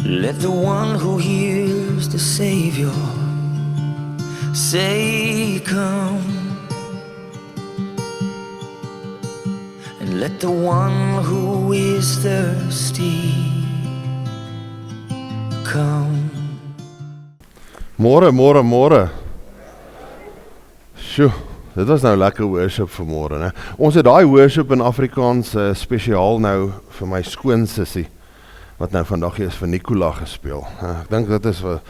Let the one who hears the Savior say, come. And let the one who is thirsty come. Môre. Sjoe, dit was nou lekker worship vanmôre, né? Ons het daai worship in Afrikaans spesiaal nou vir my skoonsissie, wat nou vandag hier is vir Nicola gespeel. Ek dink dit is vir,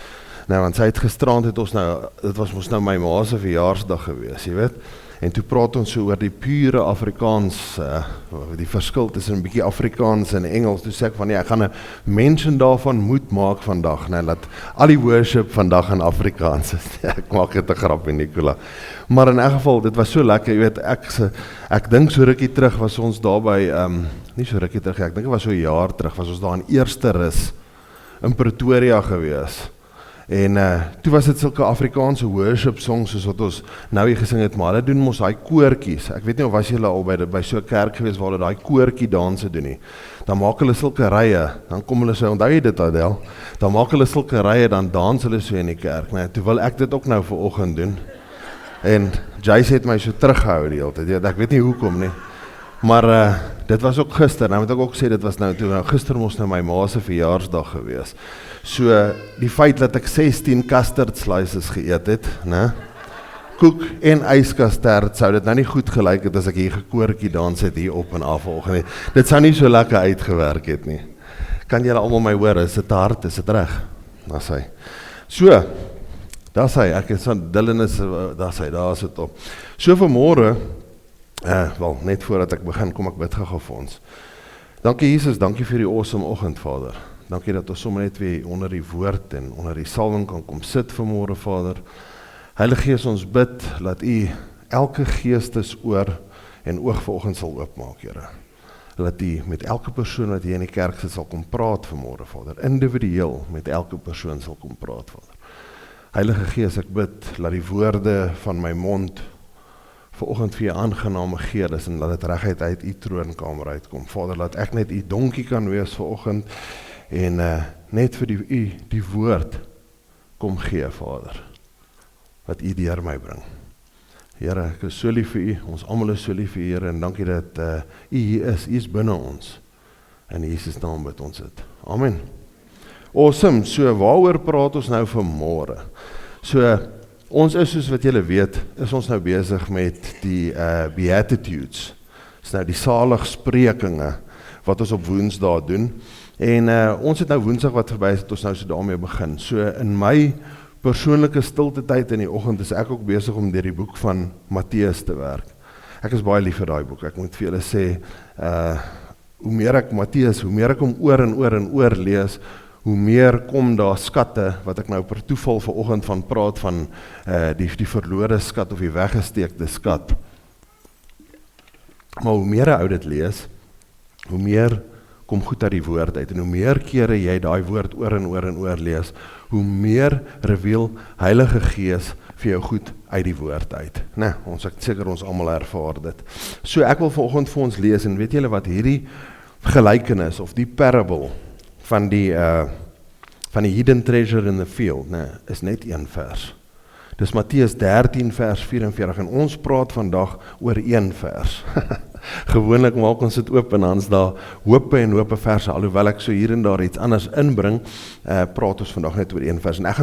nou, want sy het gisterand het ons nou, dit was mos nou my ma se verjaarsdag gewees, jy weet? En toe praat ons so oor die pure Afrikaans, die verskil tussen 'n bietjie Afrikaans en Engels. Toe sê ek van, ja, ek gaan 'n mention daarvan moet maak vandag, né, dat al die worship vandag in Afrikaans is. Ek maak dit 'n grapie, Nicola. Maar in elk geval, dit was so lekker, jy weet, ek dink so rukkie terug was ons daar by, nie so rukkie terug, ek dink dit was so 'n jaar terug, was ons daar in Eerste Rus in Pretoria gewees. En toe was dit sulke Afrikaanse worship songs soos wat ons nou hier gesing het, maar hulle doen mos daai koortjies. Ek weet nie of was julle al by so 'n kerk gewees waar hulle daai koortjie danse doen nie. Dan maak hulle sulke rye, dan kom hulle so, onthou jy dit Adel? Dan maak hulle sulke rye, dan dans hulle so in die kerk. Nee, toe wil ek dit ook nou vanoggend doen. En Jace het my so teruggehou die hele tyd. Ek weet nie hoekom nie. Maar dit was ook gister, nou moet ek ook sê, dit was nou toe, gister moes nou my ma se verjaarsdag gewees. So, die feit dat ek 16 custard slices geëet het, né? Koek en yskasterd, sou dit nou nie goed gelyk het as ek hier gekoortjie dans het hier op en af vanoggend nie. Dit sou nie so lekker uitgewerk het nie. Kan julle almal my hoor, is dit hard, is dit reg? Daar is hy. So, daar is hy, ek is van Dylan is, daar is dit op. So vanmôre, wel, net voordat ek begin, kom ek bid gou vir ons. Dankie Jesus, dankie vir die awesome oggend, Vader. Dankie dat ons sommer net weer onder die woord en onder die salwing kan kom sit vanmôre, Vader. Heilige Gees, ons bid, laat U elke geestesoor en oog vanoggend sal oopmaak, Here. Laat U met elke persoon wat hier in die kerk sit sal kom praat vanmôre, Vader. Individueel met elke persoon sal kom praat, Vader. Heilige Gees, ek bid, laat die woorde van my mond vanoggend vir U aangename gee is en laat dit reguit uit U troonkamer uitkom. Vader, laat ek net U donkie kan wees vanoggend en net vir die woord kom gee, Vader, wat U deur my bring. Here, ek is so lief vir U, ons almal is so lief vir U, Here, en dankie dat U hier is, U is binne ons. In Jesus naam bid ons dit. Amen. Awesome, so waaroor praat ons nou vanmôre? So, ons is, soos wat julle weet, is ons nou besig met die Beatitudes. Dis nou die saligsprekinge wat ons op Woensdae doen. En ons het nou Woensdag wat verby is, het ons nou so daarmee begin. So in my persoonlike stilte tyd in die oggend is ek ook besig om deur die boek van Matteus te werk. Ek is baie lief vir daai boek. Ek moet vir julle sê, hoe meer ek Matteus, hoe meer ek hom oor en oor lees, hoe meer kom daar skatte, wat ek nou per toeval vanoggend van praat van die verlore skat of die weggesteekte skat. Maar hoe meer ek dit lees, hoe meer kom goed uit die woord uit, en hoe meer kere jy daai woord oor en oor lees, hoe meer reveal Heilige Gees vir jou goed uit die woord uit. Nee, ek seker ons almal ervaar dit. So ek wil vanoggend vir ons lees, en weet julle wat hierdie gelykenis, of die parable, van die hidden treasure in the field, nee, is net een vers. Dis Matteus 13 vers 44, en ons praat vandag oor een vers. Gewoonlik maak ons dit oop en dan is daar hope en hope verse, alhoewel ek so hier en daar iets anders inbring, praat ons vandag net oor een vers, en ek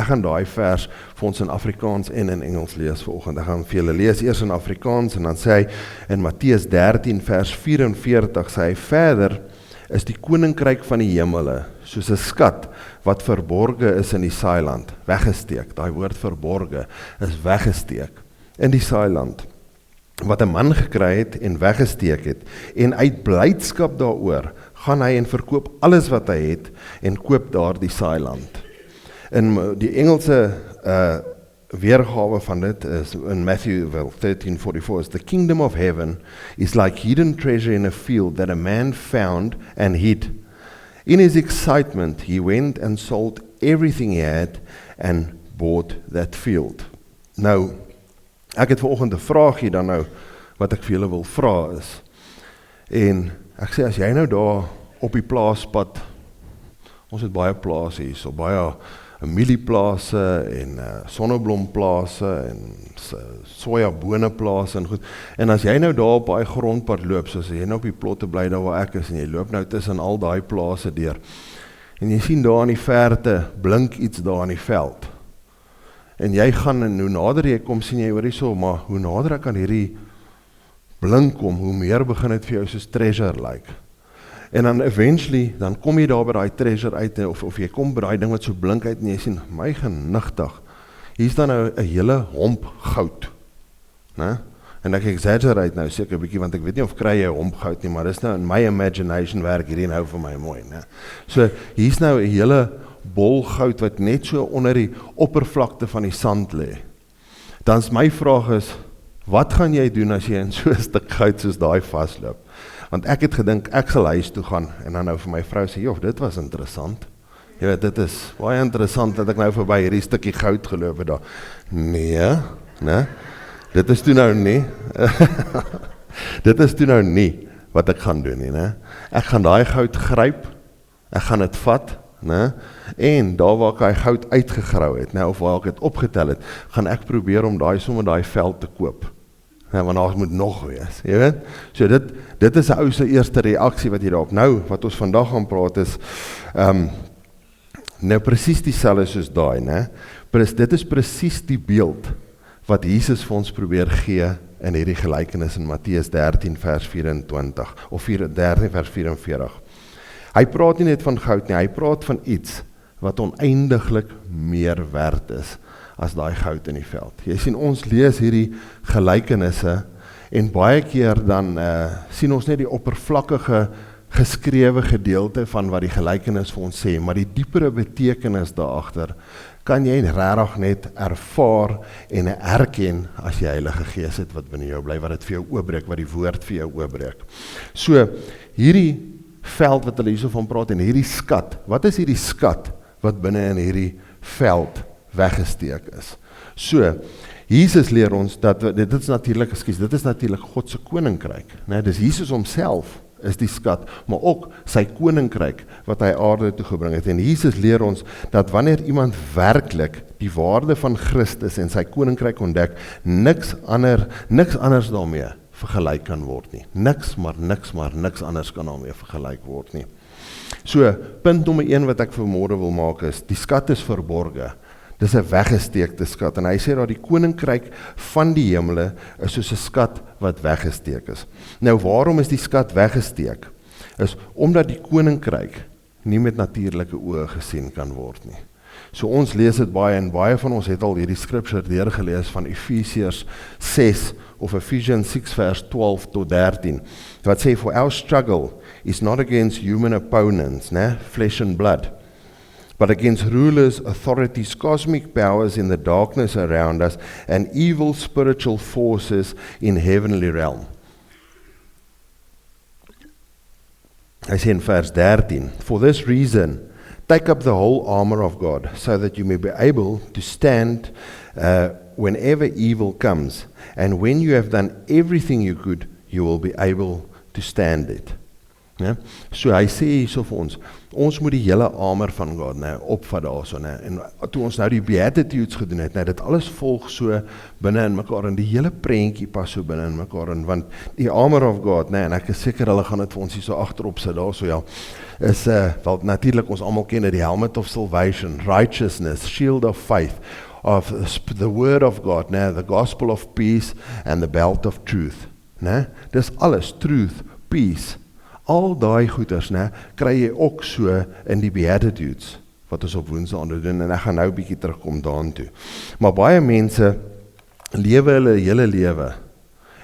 gaan daai vers vir ons in Afrikaans en in Engels lees vanoggend. Ek gaan vir julle lees eers in Afrikaans, en dan sê hy in Matteus 13 vers 44, sê hy verder, is die koninkryk van die hemele soos 'n skat wat verborge is in die saailand, weggesteek. Daai woord verborge is weggesteek in die saailand, wat 'n man gekry het en weggesteek het, en uit blydskap daaroor gaan hy en verkoop alles wat hy het en koop daar die saailand. In die Engelse weergawe van dit is in Matthew 13:44 is the kingdom of heaven is like hidden treasure in a field that a man found and hid. In his excitement he went and sold everything he had and bought that field. Nou, ek het vanoggend 'n vraagie dan nou wat ek vir julle wil vra is. En ek sê as jy nou daar op die plaaspad Ons het baie plase hier, so baie mielieplase en sonneblomplase en sojaboneplase en goed. En as jy nou daar op daai grondpad loop, soos jy nou op die plotte bly daar waar ek is, en jy loop nou tussen al daai plase deur, en jy sien daar in die verte, blink iets daar in die veld. En jy gaan, en hoe nader jy kom, sien jy hoor hierso, maar hoe nader ek aan hierdie blink kom, hoe meer begin het vir jou soos treasure like. En dan eventually, dan kom jy daar by die treasure uit, of jy kom by die ding wat so blink uit, en jy sien, my genigtig, hier is dan nou 'n hele homp goud, né? En ek exaggerate nou seker 'n bietjie, want ek weet nie of kry jy 'n homp goud nie, maar dis nou in my imagination werk hierdie nou vir my mooi, né? So, hier is nou 'n hele bol goud, wat net so onder die oppervlakte van die sand lê. Dan is my vraag is, wat gaan jy doen as jy in so 'n stuk goud soos daai vasloop? Want ek het gedink, ek sal huis toe gaan, en dan nou vir my vrou sê, joh, dit was interessant. Jy weet, dit is baie interessant, dat ek nou verby hierdie stukkie goud geloop het daar. Nee, né? Dit is toe nou nie, dit is toe nou nie, wat ek gaan doen nie, né? Ek gaan daai goud gryp, ek gaan dit vat, né? En daar waar ek daai goud uitgegrou het, né, of waar ek het opgetel het, gaan ek probeer om sommer daai veld te koop. Ja, want daar moet nog wees, jy weet? So dit is 'n ou se eerste reaksie wat jy daarop. Nou, wat ons vandag gaan praat is, nou presies dieselfde soos daai, né? Dit is presies die beeld wat Jesus vir ons probeer gee in hierdie gelykenis in Matteus 13 vers 24, of 13 vers 44. Hy praat nie net van goud nie, hy praat van iets wat oneindiglik meer werd is as daai goud in die veld. Jy sien, ons lees hierdie gelykenisse en baie keer dan sien ons net die oppervlakkige geskrewe gedeelte van wat die gelykenis vir ons sê, maar die diepere betekenis daarachter kan jy regtig net ervaar en erken as jy Heilige Gees het wat binne jou bly, wat dit vir jou oopbreek, wat die woord vir jou oopbreek. So, hierdie veld wat hulle hierso van praat en hierdie skat, wat is hierdie skat wat binne in hierdie veld weggesteek is? So, Jesus leer ons dat, dit is natuurlik God se koninkryk, né? Dis Jesus homself is die skat, maar ook sy koninkryk wat hy aarde toe gebring het. En Jesus leer ons dat wanneer iemand werklik die waarde van Christus en sy koninkryk ontdek, niks anders daarmee vergelyk kan word nie. Niks anders kan daarmee vergelyk word nie. So, punt nommer 1 wat ek vanmôre wil maak is, die skat is verborge. Dis 'n weggesteekte skat, en hy sê dat die koninkryk van die hemele is soos 'n skat wat weggesteek is. Nou, waarom is die skat weggesteek? Is omdat die koninkryk nie met natuurlike oë gesien kan word nie. So ons lees dit baie, en baie van ons het al hierdie skripture deurgelees van Efesiërs 6, of Ephesians 6 vers 12 tot 13, wat sê, for our struggle is not against human opponents, flesh and blood, but against rulers, authorities, cosmic powers in the darkness around us, and evil spiritual forces in heavenly realm. Hy sê in vers 13, for this reason, take up the whole armor of God, so that you may be able to stand whenever evil comes, and when you have done everything you could, you will be able to stand it. Ja? So hy sê hierso vir ons moet die hele armor van God opvat daarso, en toe ons nou die Beatitudes gedoen het, dit alles volg so binne in mekaar, en die hele prentjie pas so binne in mekaar, want die armor of God, en ek is seker hulle gaan dit vir ons hier so agterop sit daarso, ja, is, wel natuurlik ons almal ken die helmet of salvation, righteousness, shield of faith, of the word of God, the gospel of peace, and the belt of truth, dis alles, truth, peace, al daai goeders, kry jy ook so in die Beatitudes, wat ons op Woensdae doen, en ek gaan nou 'n bietjie terugkom daartoe. Maar baie mense lewe hulle hele lewe,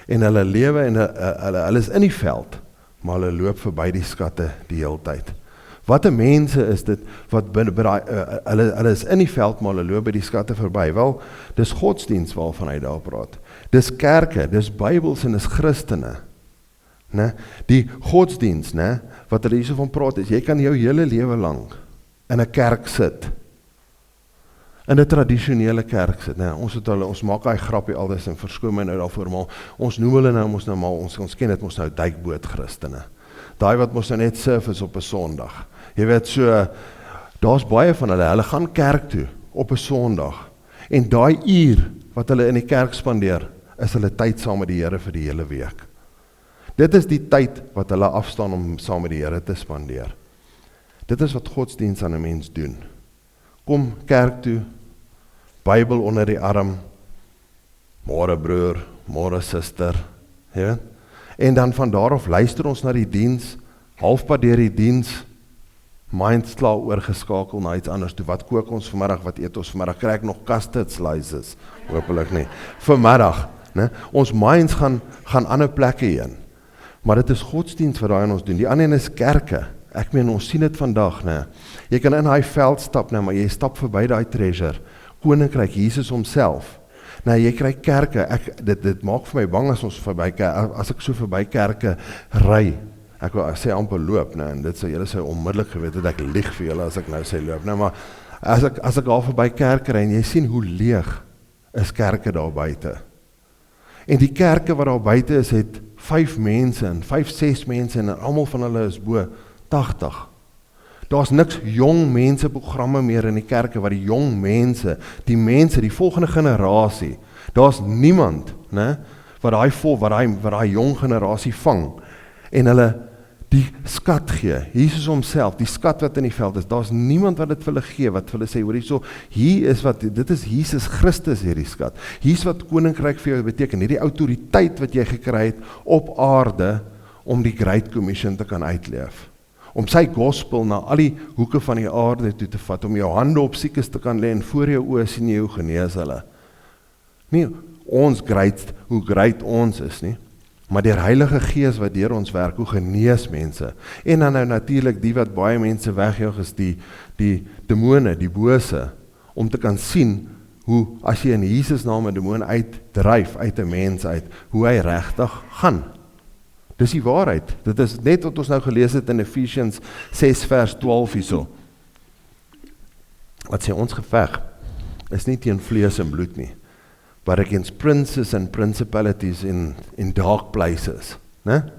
en hulle lewe en hulle is in die veld, maar hulle loop verby die skatte die hele tyd. Wat 'n mense is dit, wat hulle is in die veld, maar hulle loop by die skatte verby. Wel, dis godsdienst waarvan hy daar praat. Dis kerke, dis Bybels en dis Christene. Die godsdienst, wat hulle hierso van praat is, jy kan jou hele lewe lang in 'n kerk sit, in 'n tradisionele kerk sit, ons maak hy grappie aldus, en verskoon my nou daarvoor, maar ons noem hulle nou, ons ken dit mos nou duikboot Christene, daai wat mos nou net surf is op 'n Sondag, jy weet so, Daar's baie van hulle gaan kerk toe op 'n Sondag. En daai uur wat hulle in die kerk spandeer, is hulle tyd saam met die Here vir die hele week. Dit is die tyd wat hulle afstaan om saam met die Here te spandeer. Dit is wat godsdienst aan 'n mens doen. Kom kerk toe, Bybel onder die arm, môre broer, môre suster, ja? En dan van daar af luister ons na die diens, halfpad deur die diens, mindslaw oorgeskakel na iets anders toe. Wat kook ons vanmiddag, wat eet ons vanmiddag? Kry ek nog custard slices? Hoopelik nie. Vanmiddag, né? Ons minds gaan ander plekke heen. Maar dit is godsdienst wat daai aan ons doen. Die ander een is kerke. Ek meen, ons sien dit vandag, né? Jy kan in daai veld stap, né, maar jy stap verby daai treasure. Koninkryk, Jesus homself. Nou, jy kry kerke, dit maak vir my bang as ons as ek so verby kerke ry. Ek wil sê amper loop, né, en dit sou julle sou onmiddellik geweet het, ek lieg vir julle as ek nou sê loop, né, maar as ek daar verby kerke ry, en jy sien hoe leeg is kerke daar buite. En die kerke wat daar buite is, het 5 mense, en 5-6 mense, en almal van hulle is bo 80. Daar's niks jong mense programme meer in die kerke, wat die jong mense, die volgende generasie, daar's niemand, né, wat daai jong generasie vang, en hulle die skat gee, Jesus homself, die skat wat in die veld is, daar's niemand wat dit vir hulle gee, wat vir hulle sê, hoor hierso, dit is Jesus Christus hierdie skat, hier is wat koninkryk vir jou beteken, hierdie autoriteit wat jy gekry het op aarde, om die Great Commission te kan uitleef, om sy gospel na al die hoeke van die aarde toe te vat, om jou hande op siekes te kan lê, en voor jou oë sien jy hoe genees hulle. Nie ons hoe great ons is nie, maar deur Heilige Gees wat deur ons werk, hoe genees mense. En dan nou natuurlik die wat baie mense wegjaag is, die demone, die bose, om te kan sien, hoe as jy in Jesus naam 'n demoon uitdryf, uit 'n mens uit, hoe hy regtig gaan. Dis die waarheid. Dit is net wat ons nou gelees het in Ephesians 6 vers 12 hierso. Wat sê ons geveg is nie teen vlees en bloed nie, but against princes and principalities in dark places, né?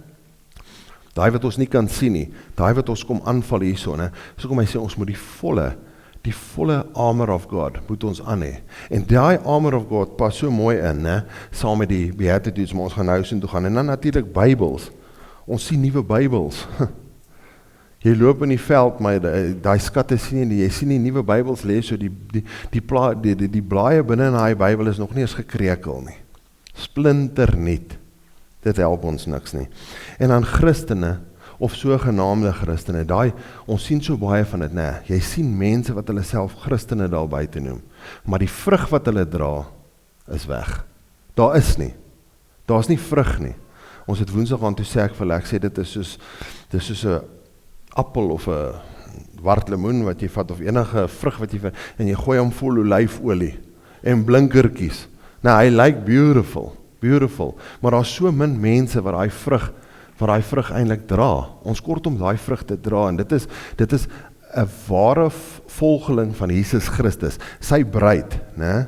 Daai wat ons nie kan sien nie, daai wat ons kom aanval hierso, né? So kom hy sê ons moet die volle armor of God moet ons aan hê. En daai armor of God pas so mooi in, né? Saam met die Beatitudes, maar ons gaan nou toe gaan. En dan natuurlik Bybels. Ons sien nuwe Bybels. Jy loop in die veld, maar daai skatte sien jy sien die nuwe Bybels lê so die blaaie binne in daai Bybel is nog nie eens gekrekel nie. Splinter nuut. Dit help ons niks nie. En dan Christene of sogenaamde Christene, ons sien so baie van dit, nee, jy sien mense wat hulle self Christene daar buite noem, maar die vrug wat hulle dra, is weg. Daar is nie. Daar's nie vrug nie. Ons het Woensdag aan toe sê ek sê dit is soos 'n appel of 'n wart lemoen wat jy vat, of enige vrug wat jy vat, en jy gooi hom vol olyfolie, en blinkertjies. Nou, hy lyk beautiful, maar daar's so min mense wat daai vrug eintlik dra. Ons kort om daai vrug te dra, en dit is 'n ware volgeling van Jesus Christus. Sy bruid, né,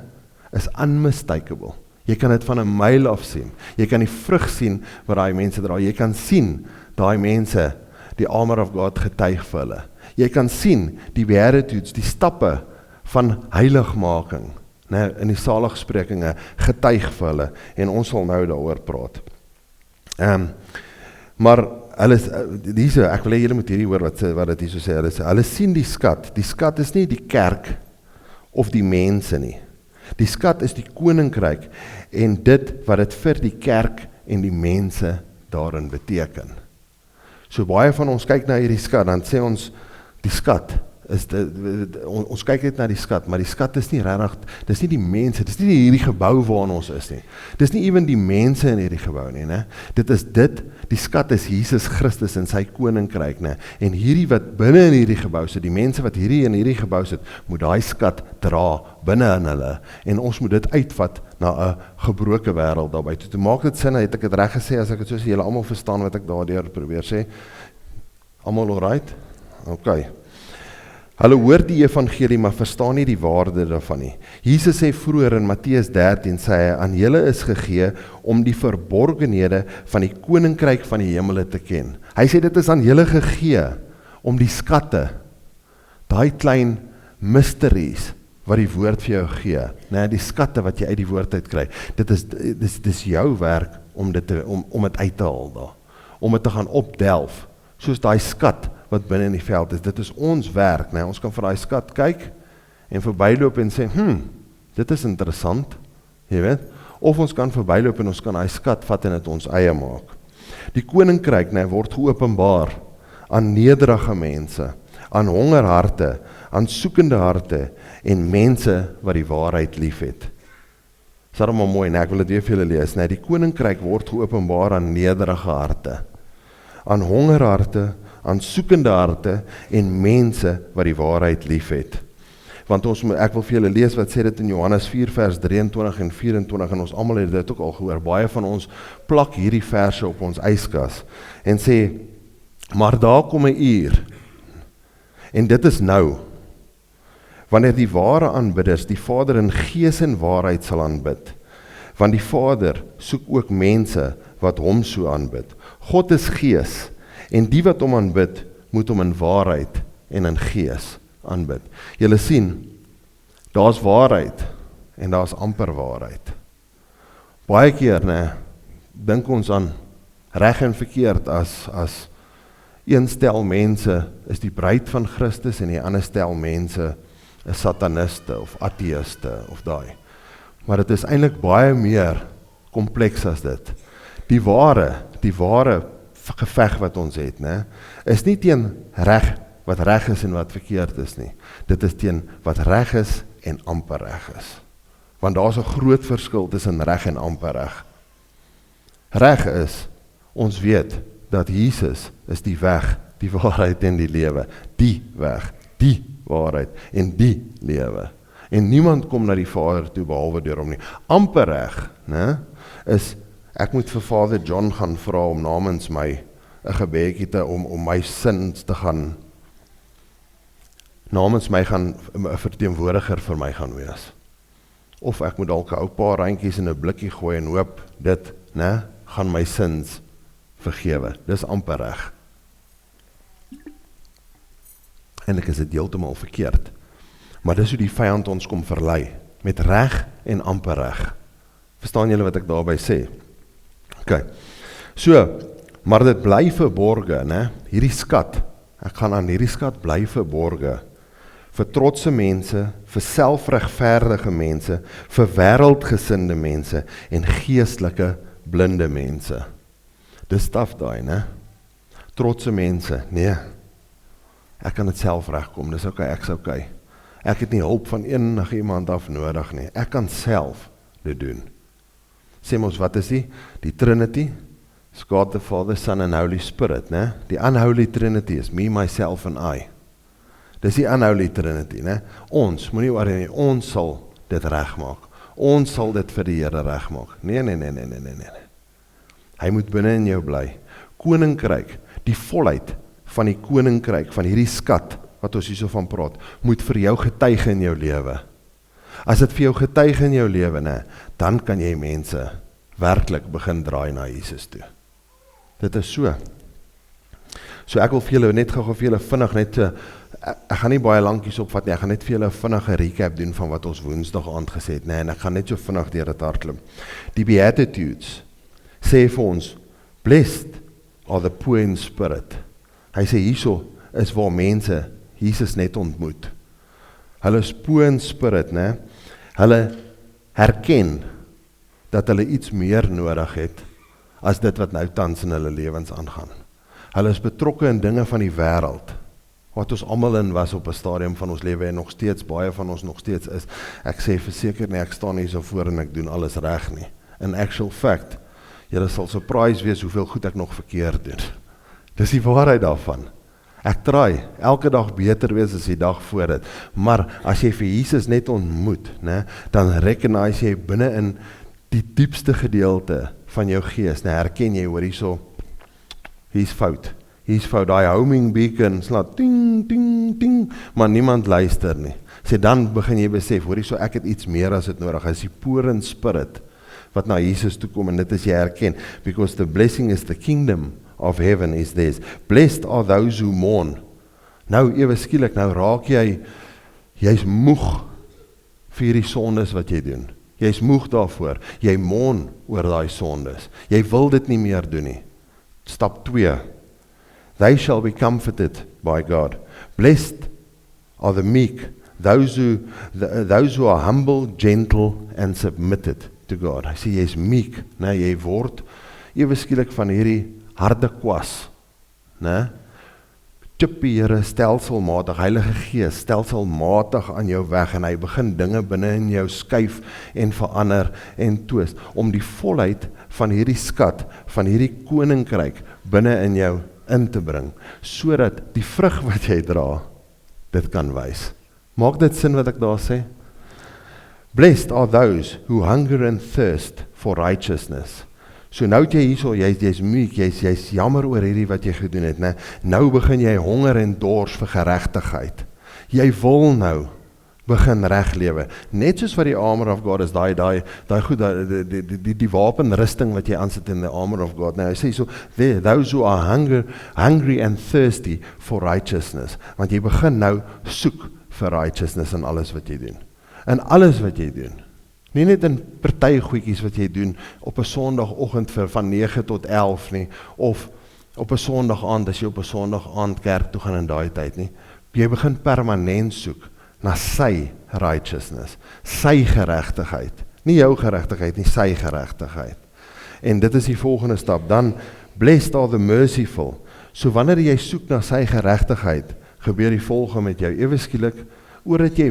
is unmistakable. Jy kan dit van 'n myl af sien. Jy kan die vrug sien wat daai mense dra. Jy kan sien daai mense die armor of God getuig vir hulle. Jy kan sien die beatitudes, die stappe van heiligmaking, né, in die saligsprekinge getuig vir hulle, en ons sal nou daaroor praat. Maar hulle ek wil hê julle moet hierdie hoor wat dit hier so sê, hulle sien die skat is nie die kerk of die mense nie. Die skat is die koninkryk, en dit wat dit vir die kerk en die mense daarin beteken. So baie van ons kyk na hierdie skat, dan sê ons, die skat, ons kyk net na die skat, maar die skat is nie regtig, dis nie die mense, dis nie hierdie gebou waarin ons is nie. Dis nie ewen die mense in hierdie gebou nie, né? Die skat is Jesus Christus en sy koninkryk, né? En hierdie wat binne in hierdie gebou sit, die mense wat in hierdie gebou sit, moet daai skat dra binne in hulle, en ons moet dit uitvat na 'n gebroke wêreld daarby. Toe maak dit sin, het ek dit reg gesê, as ek dit so sê, julle almal verstaan wat ek daardeur probeer sê? Almal alright? Okay. Hulle hoor die evangelie, maar verstaan nie die waarde daarvan nie. Jesus sê vroeër in Matteus 13, sê hy, aan julle is gegee om die verborgenhede van die koninkryk van die hemele te ken. Hy sê dit is aan julle gegee om die skatte daai klein mysteries wat die woord vir jou gee, die skatte wat jy uit die woord uit kry, dit is jou werk om dit uit te haal daar, om dit te gaan opdelf, soos daai skat wat binne in die veld is, dit is ons werk, ons kan vir daai skat kyk, en verbyloop en sê, dit is interessant, jy weet, of ons kan verbyloop en ons kan daai skat vat en dit ons eie maak. Die koninkryk word geopenbaar aan nederige mense, aan hongerharte, aan soekende harte, en mense wat die waarheid lief het. Dis allemaal mooi, ek wil dit weer vir julle lees, die koninkryk word geopenbaar aan nederige harte, aan hongerharte, aan soekende harte, en mense wat die waarheid lief het. Want ek wil vir julle lees wat sê dit in Johannes 4 vers 23 en 24, en ons almal het dit ook al gehoor, baie van ons plak hierdie verse op ons yskas, en sê, maar daar kom 'n uur, en dit is nou, wanneer die ware aanbidders die Vader in gees en waarheid sal aanbid, want die Vader soek ook mense wat hom so aanbid. God is gees, en die wat hom aanbid, moet hom in waarheid en in gees aanbid. Julle sien, daar's waarheid, en daar's amper waarheid. Baie keer, dink ons aan reg en verkeerd as een stel mense is die bruid van Christus, en die ander stel mense is sataniste, of atheïste, of daai. Maar dit is eintlik baie meer kompleks as dit. Die ware geveg wat ons het, is nie teen reg, wat reg is en wat verkeerd is nie. Dit is teen wat reg is en amper reg is. Want daar is 'n groot verskil tussen reg en amper reg. Reg is, ons weet, dat Jesus is die weg, die waarheid en die lewe. Die weg, die waarheid en die lewe. En niemand kom na die Vader toe behalwe deur hom nie. Amper reg, is, ek moet vir Vader John gaan vra om namens my 'n gebedjie te om my sins te gaan namens my gaan 'n verteenwoordiger vir my gaan wees. Of ek moet dalk 'n ou paar randjies in 'n blikkie gooi en hoop dit, gaan my sins vergewe. Dis amper reg. Eintlik is dit heeltemal verkeerd. Maar dis hoe die vyand ons kom verlei, met reg en amper reg. Verstaan julle wat ek daarby sê? OK. So, maar dit bly verborge, hierdie skat, ek gaan aan hierdie skat bly verborge, vir trotse mense, vir selfregverdige mense, vir wêreldgesinde mense, en geestelike blinde mense. Dis staf daai, Trotse mense, nee, ek kan dit self regkom, dis OK, ek's OK. Ek het nie hulp van enige iemand af nodig nie, ek kan self dit doen. Sê ons, wat is die? Die Trinity, is God the Father, Son and Holy Spirit, Die unholy Trinity is me, myself and I. Dis die unholy Trinity, Ons, moenie worry nie, ons sal dit regmaak. Ons sal dit vir die Here regmaak. Nee. Hy moet binne in jou bly. Koninkryk, die volheid van die koninkryk, van hierdie skat, wat ons hierso van praat, moet vir jou getuig in jou lewe. As dit vir jou getuig in jou lewe, dan kan jy mense werklik begin draai na Jesus toe. Dit is so. So ek wil vir julle net gou vir julle vinnig net, ek gaan nie baie lankies opvat nie, ek gaan net vir julle vinnige recap doen van wat ons Woensdag aand gesê het, en ek gaan net so vinnig deur dit hardloop. Die Beatitudes sê vir ons, blessed are the poor in spirit. Hy sê hierso is waar mense Jesus net ontmoet. Hulle is poor in spirit, Hulle herken dat hulle iets meer nodig het as dit wat nou tans in hulle lewens aangaan. Hulle is betrokke in dinge van die wêreld, wat ons almal in was op 'n stadium van ons lewe en nog steeds, baie van ons nog steeds is. Ek sê verseker nie, ek staan hier so voor en ek doen alles reg nie. In actual fact, julle sal surprised wees hoeveel goed ek nog verkeerd doen. Dis die waarheid daarvan. Ek try elke dag beter wees as die dag voor dit. Maar as jy vir Jesus net ontmoet, dan recognize jy binne in die diepste gedeelte van jou gees, herken jy hoor hierso, hier's fout, daai homing beacon, slaat ting, ting, ting, maar niemand luister nie. Sê dan begin jy besef, hoor hierso, ek het iets meer as dit nodig, is die poor in spirit, wat na Jesus toe kom, en dit is jy herken, because the blessing is the kingdom of heaven is theirs. Blessed are those who mourn. Nou ewe skielik, nou raak jy's moeg vir hierdie sondes wat jy doen. Jy's moeg daarvoor. Jy moan oor daai sondes. Jy wil dit nie meer doen nie. Stap 2. They shall be comforted by God. Blessed are the meek, those who are humble, gentle and submitted to God. Hy sê jy's meek, né? Jy word ewe skielik van hierdie harde kwas, né? Chip die Here stelselmatig, Heilige Gees stelselmatig aan jou weg en hy begin dinge binne in jou skuif en verander en twist om die volheid van hierdie skat, van hierdie koninkryk binne in jou in te bring, sodat die vrug wat jy dra, dit kan wys. Maak dit sin wat ek daar sê? Blessed are those who hunger and thirst for righteousness. So nou het jy hierso, jy's meek, jy's jammer oor hierdie wat jy gedoen het, né? Nou begin jy honger en dors vir geregtigheid. Jy wil nou begin reg lewe. Net soos wat die armor of God is, daai goed, die wapenrusting wat jy aansit in the armor of God. Nou hy sê so, those who are hungry and thirsty for righteousness. Want jy begin nou soek vir righteousness in alles wat jy doen. In alles wat jy doen. Nie net in partygoedjies wat jy doen op 'n Sondagoggend van 9 tot 11 nie, of op 'n Sondagaand as jy op 'n Sondagaand kerk toe gaan in daai tyd nie. Jy begin permanent soek na sy righteousness, sy geregtigheid. Nie jou geregtigheid nie, sy geregtigheid. En dit is die volgende stap. Dan, blessed are the merciful. So wanneer jy soek na sy geregtigheid, gebeur die volgende met jou. Ewe skielik, oordat jy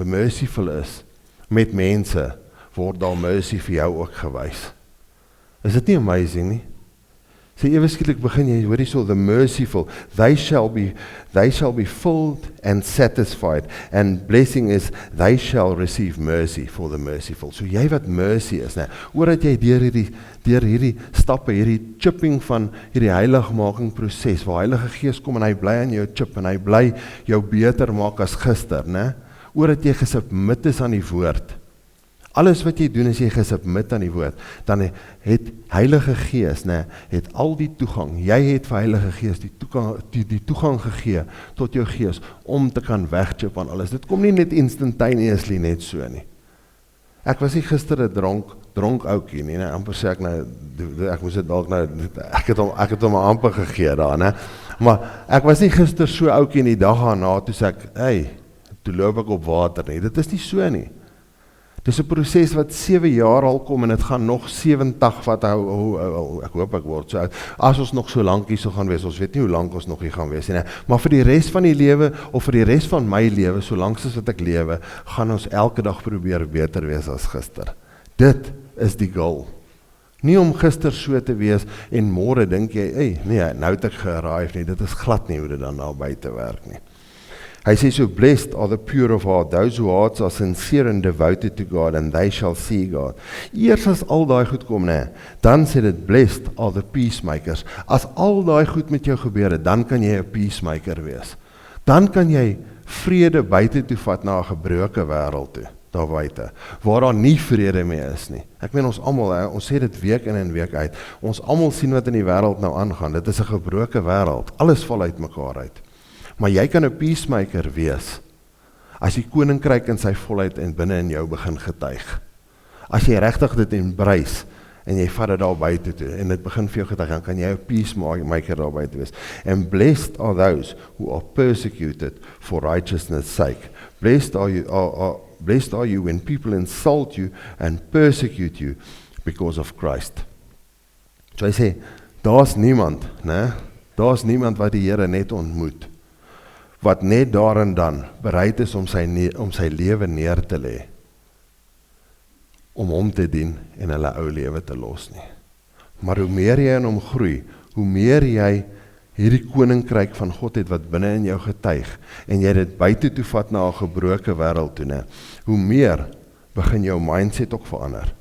merciful is met mense, word daar mercy vir jou ook gewys. Is dit nie amazing nie? So ewe skielik begin jy, hoor hierso, the merciful, they shall be filled and satisfied, and blessing is, they shall receive mercy for the merciful. So jy wat mercy is, né? Oordat jy deur hierdie stappe, hierdie chipping van hierdie heiligmaking proses, waar Heilige Gees kom en hy bly aan jou chip, en hy bly jou beter maak as gister, né? Oordat jy gesubmit is aan die woord. Alles wat jy doen as jy gesubmit aan die woord, dan het Heilige Gees, né, het al die toegang, jy het vir Heilige Gees die toegang gegee tot jou gees, om te kan wegchip aan alles. Dit kom nie net instantaneously net so nie. Ek was nie gister 'n dronk oukie nie, amper sê ek nou, ek moes dit dalk nou, ek het hom amper gegee daar, né, maar ek was nie gister so oukie in die dag daarna, toe sê ek, toe loop ek op water nie, dit is nie so nie. Dis 'n proses wat 7 jaar al kom en dit gaan nog 70 wat ek hoop ek word so oud. As ons nog so lank hier so gaan wees, ons weet nie hoe lank ons nog hier gaan wees nie. Maar vir die res van die lewe of vir die res van my lewe, so lank as wat ek lewe, gaan ons elke dag probeer beter wees as gister. Dit is die goal. Nie om gister so te wees en môre dink jy, nee, nou het ek gearrive nie. Dit is glad nie hoe dit dan daar buite werk nie. Hy sê so, blessed are the pure of heart, those who hearts are sincere and devoted to God, and they shall see God. Eers as al daai goed kom, dan sê dit, blessed are the peacemakers. As al daai goed met jou gebeur het, dan kan jy 'n peacemaker wees. Dan kan jy vrede buite toe vat na 'n gebroke wêreld toe, daar buite, waar daar nie vrede meer is nie. Ek meen ons almal, ons sê dit week in en week uit. Ons almal sien wat in die wêreld nou aangaan. Dit is 'n gebroke wêreld. Alles val uit mekaar uit. Maar jy kan 'n peacemaker wees, as die koninkryk in sy volheid en binne in jou begin getuig. As jy regtig dit embrace, en jy vat dit daar buite toe, en dit begin vir jou getuig, dan kan jy 'n peacemaker daar buite wees. And blessed are those who are persecuted for righteousness' sake. Blessed are you when people insult you and persecute you because of Christ. So hy sê, daar's niemand wat die Here net ontmoet, wat net daar en dan bereid is om sy lewe neer te lê, om hom te dien en hulle ou lewe te los nie. Maar hoe meer jy in hom groei, hoe meer jy hierdie koninkryk van God het wat binne in jou getuig, en jy dit buite toe vat na 'n gebroke wêreld toe, hoe meer begin jou mindset ook verander.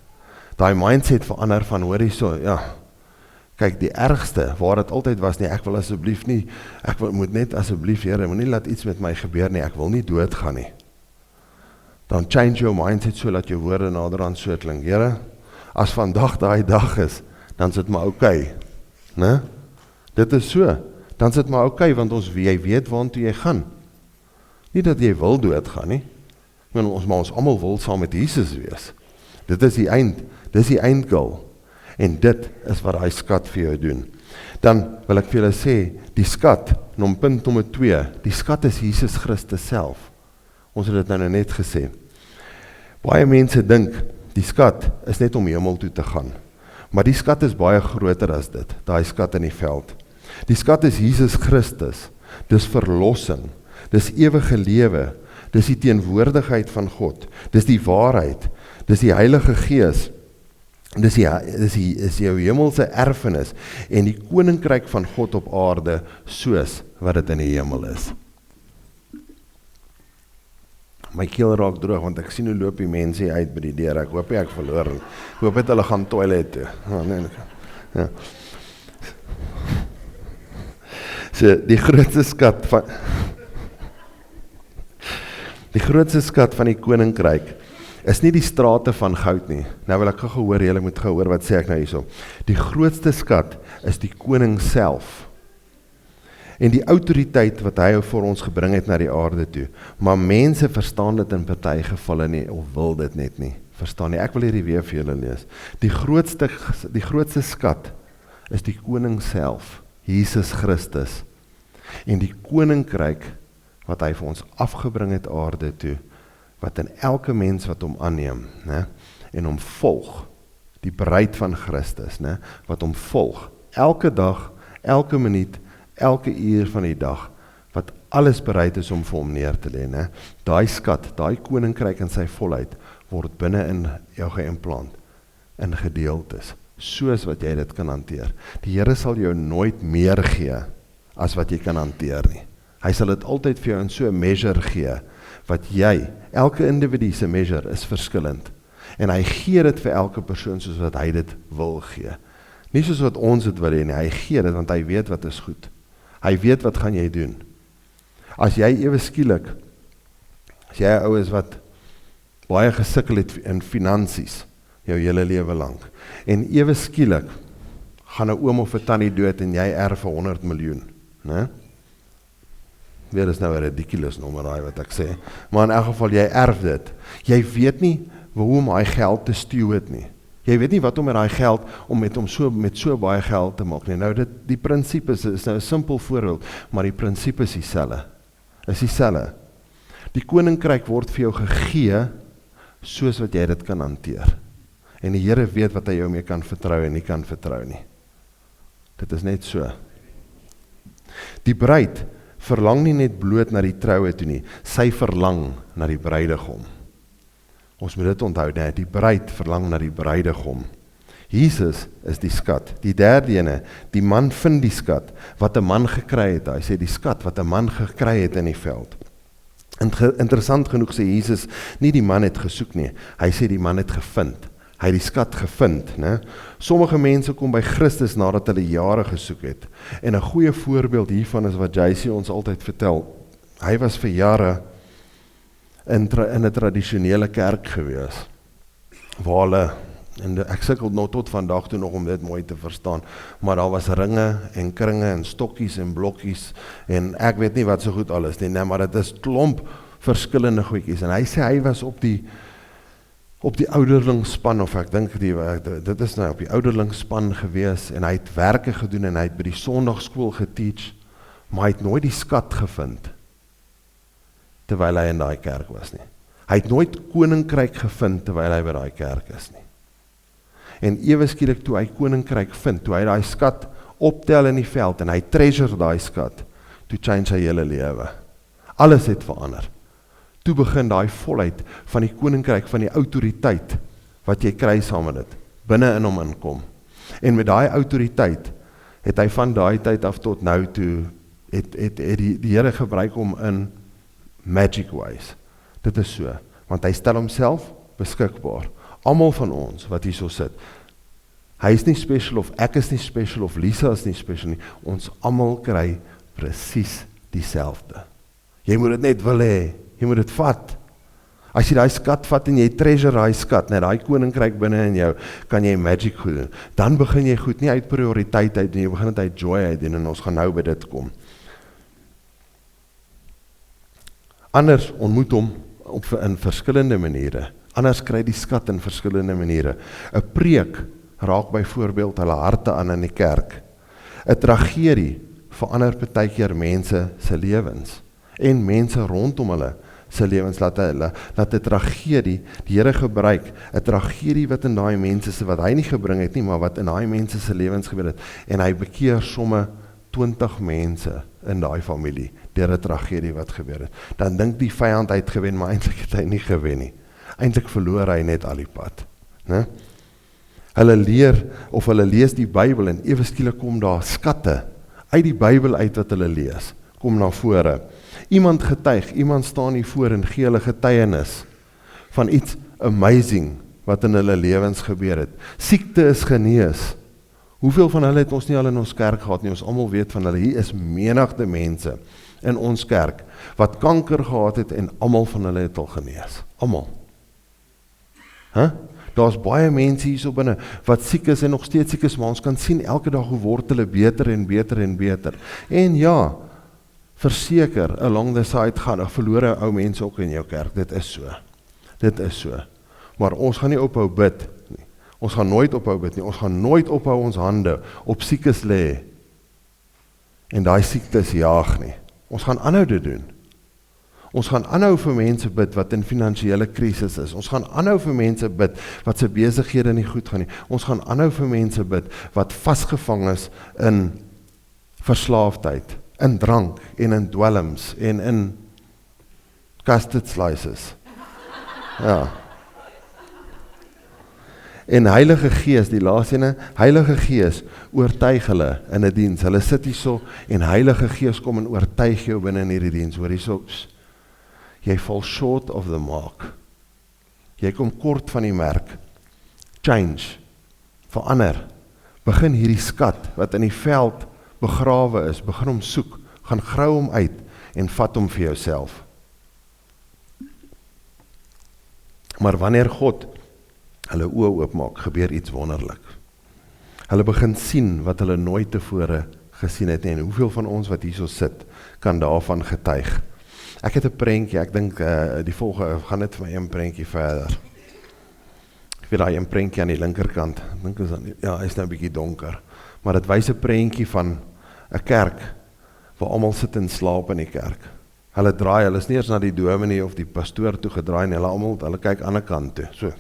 Daai mindset verander van, hoor hierso, kyk, die ergste, waar het altyd was nie, ek wil asseblief nie, moet net asseblief, Here, moet nie laat iets met my gebeur nie, ek wil nie doodgaan nie. Dan change your mindset so dat jou woorde nader aan so klink, Here, as vandag daai dag is, dan is dit maar okay, né? Dit is so, dan is dit maar oké, want jy weet waantoe jy gaan. Nie dat jy wil doodgaan nie, maar ons almal wil saam met Jesus wees. Dit is die eindgoal. En dit is wat daai skat vir jou doen. Dan wil ek vir julle sê, die skat, punt nommer 2, die skat is Jesus Christus self. Ons het dit nou net gesê. Baie mense dink, die skat is net om hemel toe te gaan. Maar die skat is baie groter as dit, daai skat in die veld. Die skat is Jesus Christus, dis verlossing, dis ewige lewe, dis die teenwoordigheid van God, dis die waarheid, dis die Heilige Gees, dis jou hemelse erfenis en die koninkryk van God op aarde soos wat dit in die hemel is. My keel raak droog, want ek sien hoe loop die mense uit by die deur, ek hoop ek verloor, ek hoop het hulle gaan toilet toe. Ja. So, die grootste skat van die koninkryk is nie die strate van goud nie. Nou wil ek gehoor, julle moet gehoor, wat sê ek nou hierso? Die grootste skat is die koning self. En die autoriteit wat hy vir ons gebring het na die aarde toe. Maar mense verstaan dit in party gevalle nie, of wil dit net nie. Verstaan nie, ek wil hierdie weer vir julle lees. Die grootste skat is die koning self, Jesus Christus. En die koninkryk wat hy vir ons afgebring het aarde toe, wat in elke mens wat hom aanneem, né, en hom volg, die bruid van Christus, né, wat hom volg, elke dag, elke minuut, elke uur van die dag, wat alles bereid is om vir hom neer te lê, né, daai skat, daai koninkryk in sy volheid, word binne in jou geimplant, in gedeeltes, soos wat jy dit kan hanteer. Die Here sal jou nooit meer gee, as wat jy kan hanteer nie. Hy sal dit altyd vir jou in so 'n measure gee, wat jy, elke individu se measure is verskillend, en hy gee dit vir elke persoon soos wat hy dit wil gee. Nie soos wat ons dit wil hê nie, hy gee dit, want hy weet wat is goed. Hy weet wat gaan jy doen. As jy ewe skielik, as jy 'n ou is wat baie gesukkel het in finansies, jou hele lewe lank, en ewe skielik, gaan 'n oom of 'n tannie dood, en jy erf 100 miljoen, né? Weer is nou 'n ridiculous nommer daai wat ek sê, maar in elk geval, jy erf dit. Jy weet nie hoe om hy geld te steward nie. Jy weet nie wat om met daai geld, om met so baie geld te maak nie. Nou, die principe is nou 'n simpel voorbeeld, maar die principe is dieselfde. Die koninkryk word vir jou gegee, soos wat jy dit kan hanteer. En die Here weet wat hy jou mee kan vertrou en nie kan vertrou nie. Dit is net so. Die bruid verlang nie net bloot na die troue toe nie, sy verlang na die bruidegom. Ons moet dit onthou, nee, die bruid verlang na die bruidegom. Jesus is die skat. Die derde ene, die man vind die skat, wat 'n man gekry het. Hy sê die skat wat 'n man gekry het in die veld. Interessant genoeg sê Jesus, nie die man het gesoek nie, hy sê die man het gevind. Hy het die skat gevind, né? Sommige mense kom by Christus nadat hulle jare gesoek het. En 'n goeie voorbeeld hiervan is wat JC ons altyd vertel. Hy was vir jare in 'n tradisionele kerk gewees, waar hulle, en ek sukkel nou tot vandag toe nog om dit mooi te verstaan, maar daar was ringe en kringe en stokkies en blokkies, en ek weet nie wat so goed alles nie, maar dit is klomp verskillende goedjies, en hy sê hy was op die ouderlingsspan, of ek dink dit is nou op die ouderlingsspan gewees, en hy het werke gedoen, en hy het by die sondagskool geteach, maar hy het nooit die skat gevind, terwyl hy in daai kerk was nie. Hy het nooit koninkryk gevind, terwyl hy by daai kerk is nie. En ewe skielik toe hy koninkryk vind, toe hy daai skat optel in die veld, en hy treasure daai skat, toe change sy hele lewe. Alles het verander. Toe begin daai volheid van die koninkryk, van die autoriteit, wat jy kry saam met dit, binne in hom inkom. En met daai autoriteit, het hy van daai tyd af tot nou toe, het die Here gebruik hom in magic ways. Dit is so, want hy stel homself beskikbaar. Almal van ons wat hier so sit, hy is nie special, of ek is nie special, of Lisa is nie special nie, ons almal kry presies dieselfde. Jy moet dit net wil hê, jy moet dit vat. As jy daai skat vat en jy treasure daai skat, net daai koninkryk binne in jou, kan jy magic goed doen. Dan begin jy goed nie uit prioriteit uit doen, jy begin dit uit joy uit doen, en ons gaan nou by dit kom. Anders ontmoet hom in verskillende maniere. Anders kry die skat in verskillende maniere. 'n Preek raak byvoorbeeld hulle harte aan in die kerk. 'n Tragedie verander partykeer mense se lewens en mense rondom hulle se lewens, laat 'n tragedie die Here gebruik, 'n tragedie wat in daai mense se, wat hy nie gebring het nie, maar wat in daai mense se lewens gebeur het, en hy bekeer somme 20 mense in daai familie deur 'n tragedie wat gebeur het. Dan dink die vyand hy het gewen, maar eintlik het hy nie gewen nie. Eintlik verloor hy net al die pad, né? Hulle leer of hulle lees die Bybel en ewe skielik kom daar skatte uit die Bybel uit wat hulle lees, kom na vore. Iemand getuig, iemand staan hier voor en gee hulle getuienis van iets amazing wat in hulle lewens gebeur het. Siekte is genees. Hoeveel van hulle het ons nie al in ons kerk gehad nie? Ons almal weet van hulle. Hier is menigte mense in ons kerk wat kanker gehad het en almal van hulle het al genees. Almal. Daar's baie mense hierso binne wat siek is en nog steeds siek is, maar ons kan sien elke dag hoe word hulle beter en beter en beter. En ja, verseker, along the side gaan verlore ou mense ook in jou kerk. Dit is so. Dit is so. Maar ons gaan nie ophou bid nie. Ons gaan nooit ophou bid nie. Ons gaan nooit ophou ons hande op siekes lê en daai siektes jaag nie. Ons gaan aanhou dit doen. Ons gaan aanhou vir mense bid wat in finansiële krisis is. Ons gaan aanhou vir mense bid wat se besighede nie goed gaan nie. Ons gaan aanhou vir mense bid wat vasgevang is in verslaafdheid, in drank en in dwelms en in custard slices. Ja. En Heilige Gees, die laaste ene, Heilige Gees oortuig hulle in 'n diens. Hulle sit hierso en Heilige Gees kom en oortuig jou binne in hierdie diens. Hoor hierso, jy val short of the mark. Jy kom kort van die merk. Change, verander. Begin hierdie skat wat in die veld begrawe is, begin hom soek, gaan grou hom uit en vat hom vir jouself. Maar wanneer God hulle oë oopmaak, gebeur iets wonderlik. Hulle begin sien wat hulle nooit tevore gesien het nie, en hoeveel van ons wat hierso sit, kan daarvan getuig. Ek het 'n prentjie, ek dink die volgende, gaan net vir my een prentjie verder. Ek weet daai een prentjie aan die linkerkant, ek dink hy is nou 'n bietjie donker, maar dit wys 'n prentjie van 'n kerk, waar almal sit en slaap in die kerk. Hulle draai, hulle is nie eers na die dominee of die pastoor toe gedraai nie, hulle kyk aan die kant toe, so.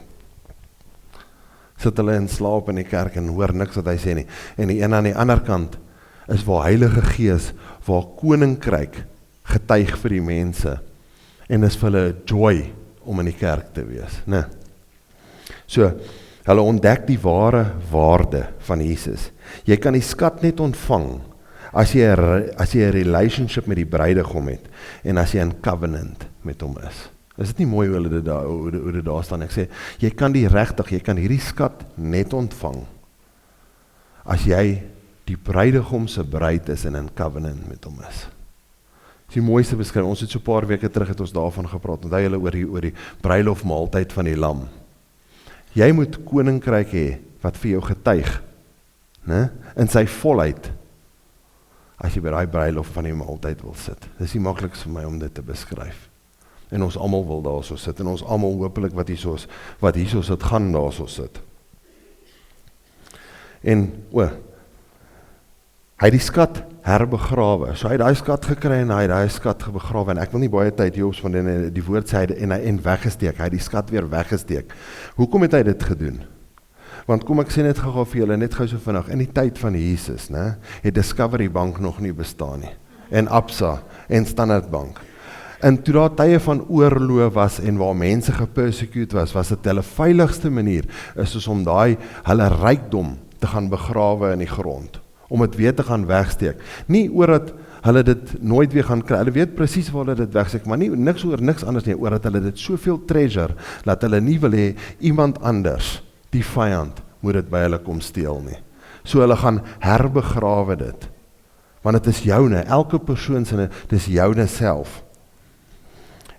Sit hulle in slaap in die kerk en hoor niks wat hy sê nie. En die een aan die ander kant is waar Heilige Gees, waar koninkryk getuig vir die mense. En is vir hulle joy om in die kerk te wees, né? So, hulle ontdek die ware waarde van Jesus. Jy kan die skat net ontvang as jy 'n relationship met die bruidegom het en as jy in covenant met hom is. Is dit nie mooi hoe dit daar staan? Ek sê, jy kan hierdie skat net ontvang as jy die bruidegom se bruid is en in covenant met hom is. Dis die mooiste beskrywing. Ons het so 'n paar weke terug het ons daarvan gepraat. Onthou julle oor die bruilofmaaltyd van die lam. Jy moet koninkryk hê wat vir jou getuig, né? In sy volheid. As jy by daai bruilof van die maaltyd wil sit. Dis die maklikste vir my om dit te beskryf. En ons almal wil daarso sit, en ons almal hopelik wat hierso sit, gaan daarso sit. En, hy het die skat herbegrawe, so hy het daai skat gekry en hy het daai skat begrawe, en ek wil nie baie tyd hier op van die woord sê, en weggesteek, hy het die skat weer weggesteek. Hoekom het hy dit gedoen? Want kom ek sê net gou vir julle, net gou so vinnig, in die tyd van Jesus, né, het Discovery Bank nog nie bestaan nie, en Absa, en Standard Bank. En toe daar tye van oorlog was en waar mense gepersecute was dit hulle veiligste manier is soos om hulle rykdom te gaan begrawe in die grond, om dit weer te gaan wegsteek. Nie oordat hulle dit nooit weer gaan kry, hulle weet presies waar hulle dit wegsteek, maar nie niks oor niks anders nie, oordat hulle dit soveel treasure, dat hulle nie wil hê iemand anders, die vyand, moet dit by hulle kom steel nie. So hulle gaan herbegrawe dit, want dit is joune, elke persoon se, dit is joune self.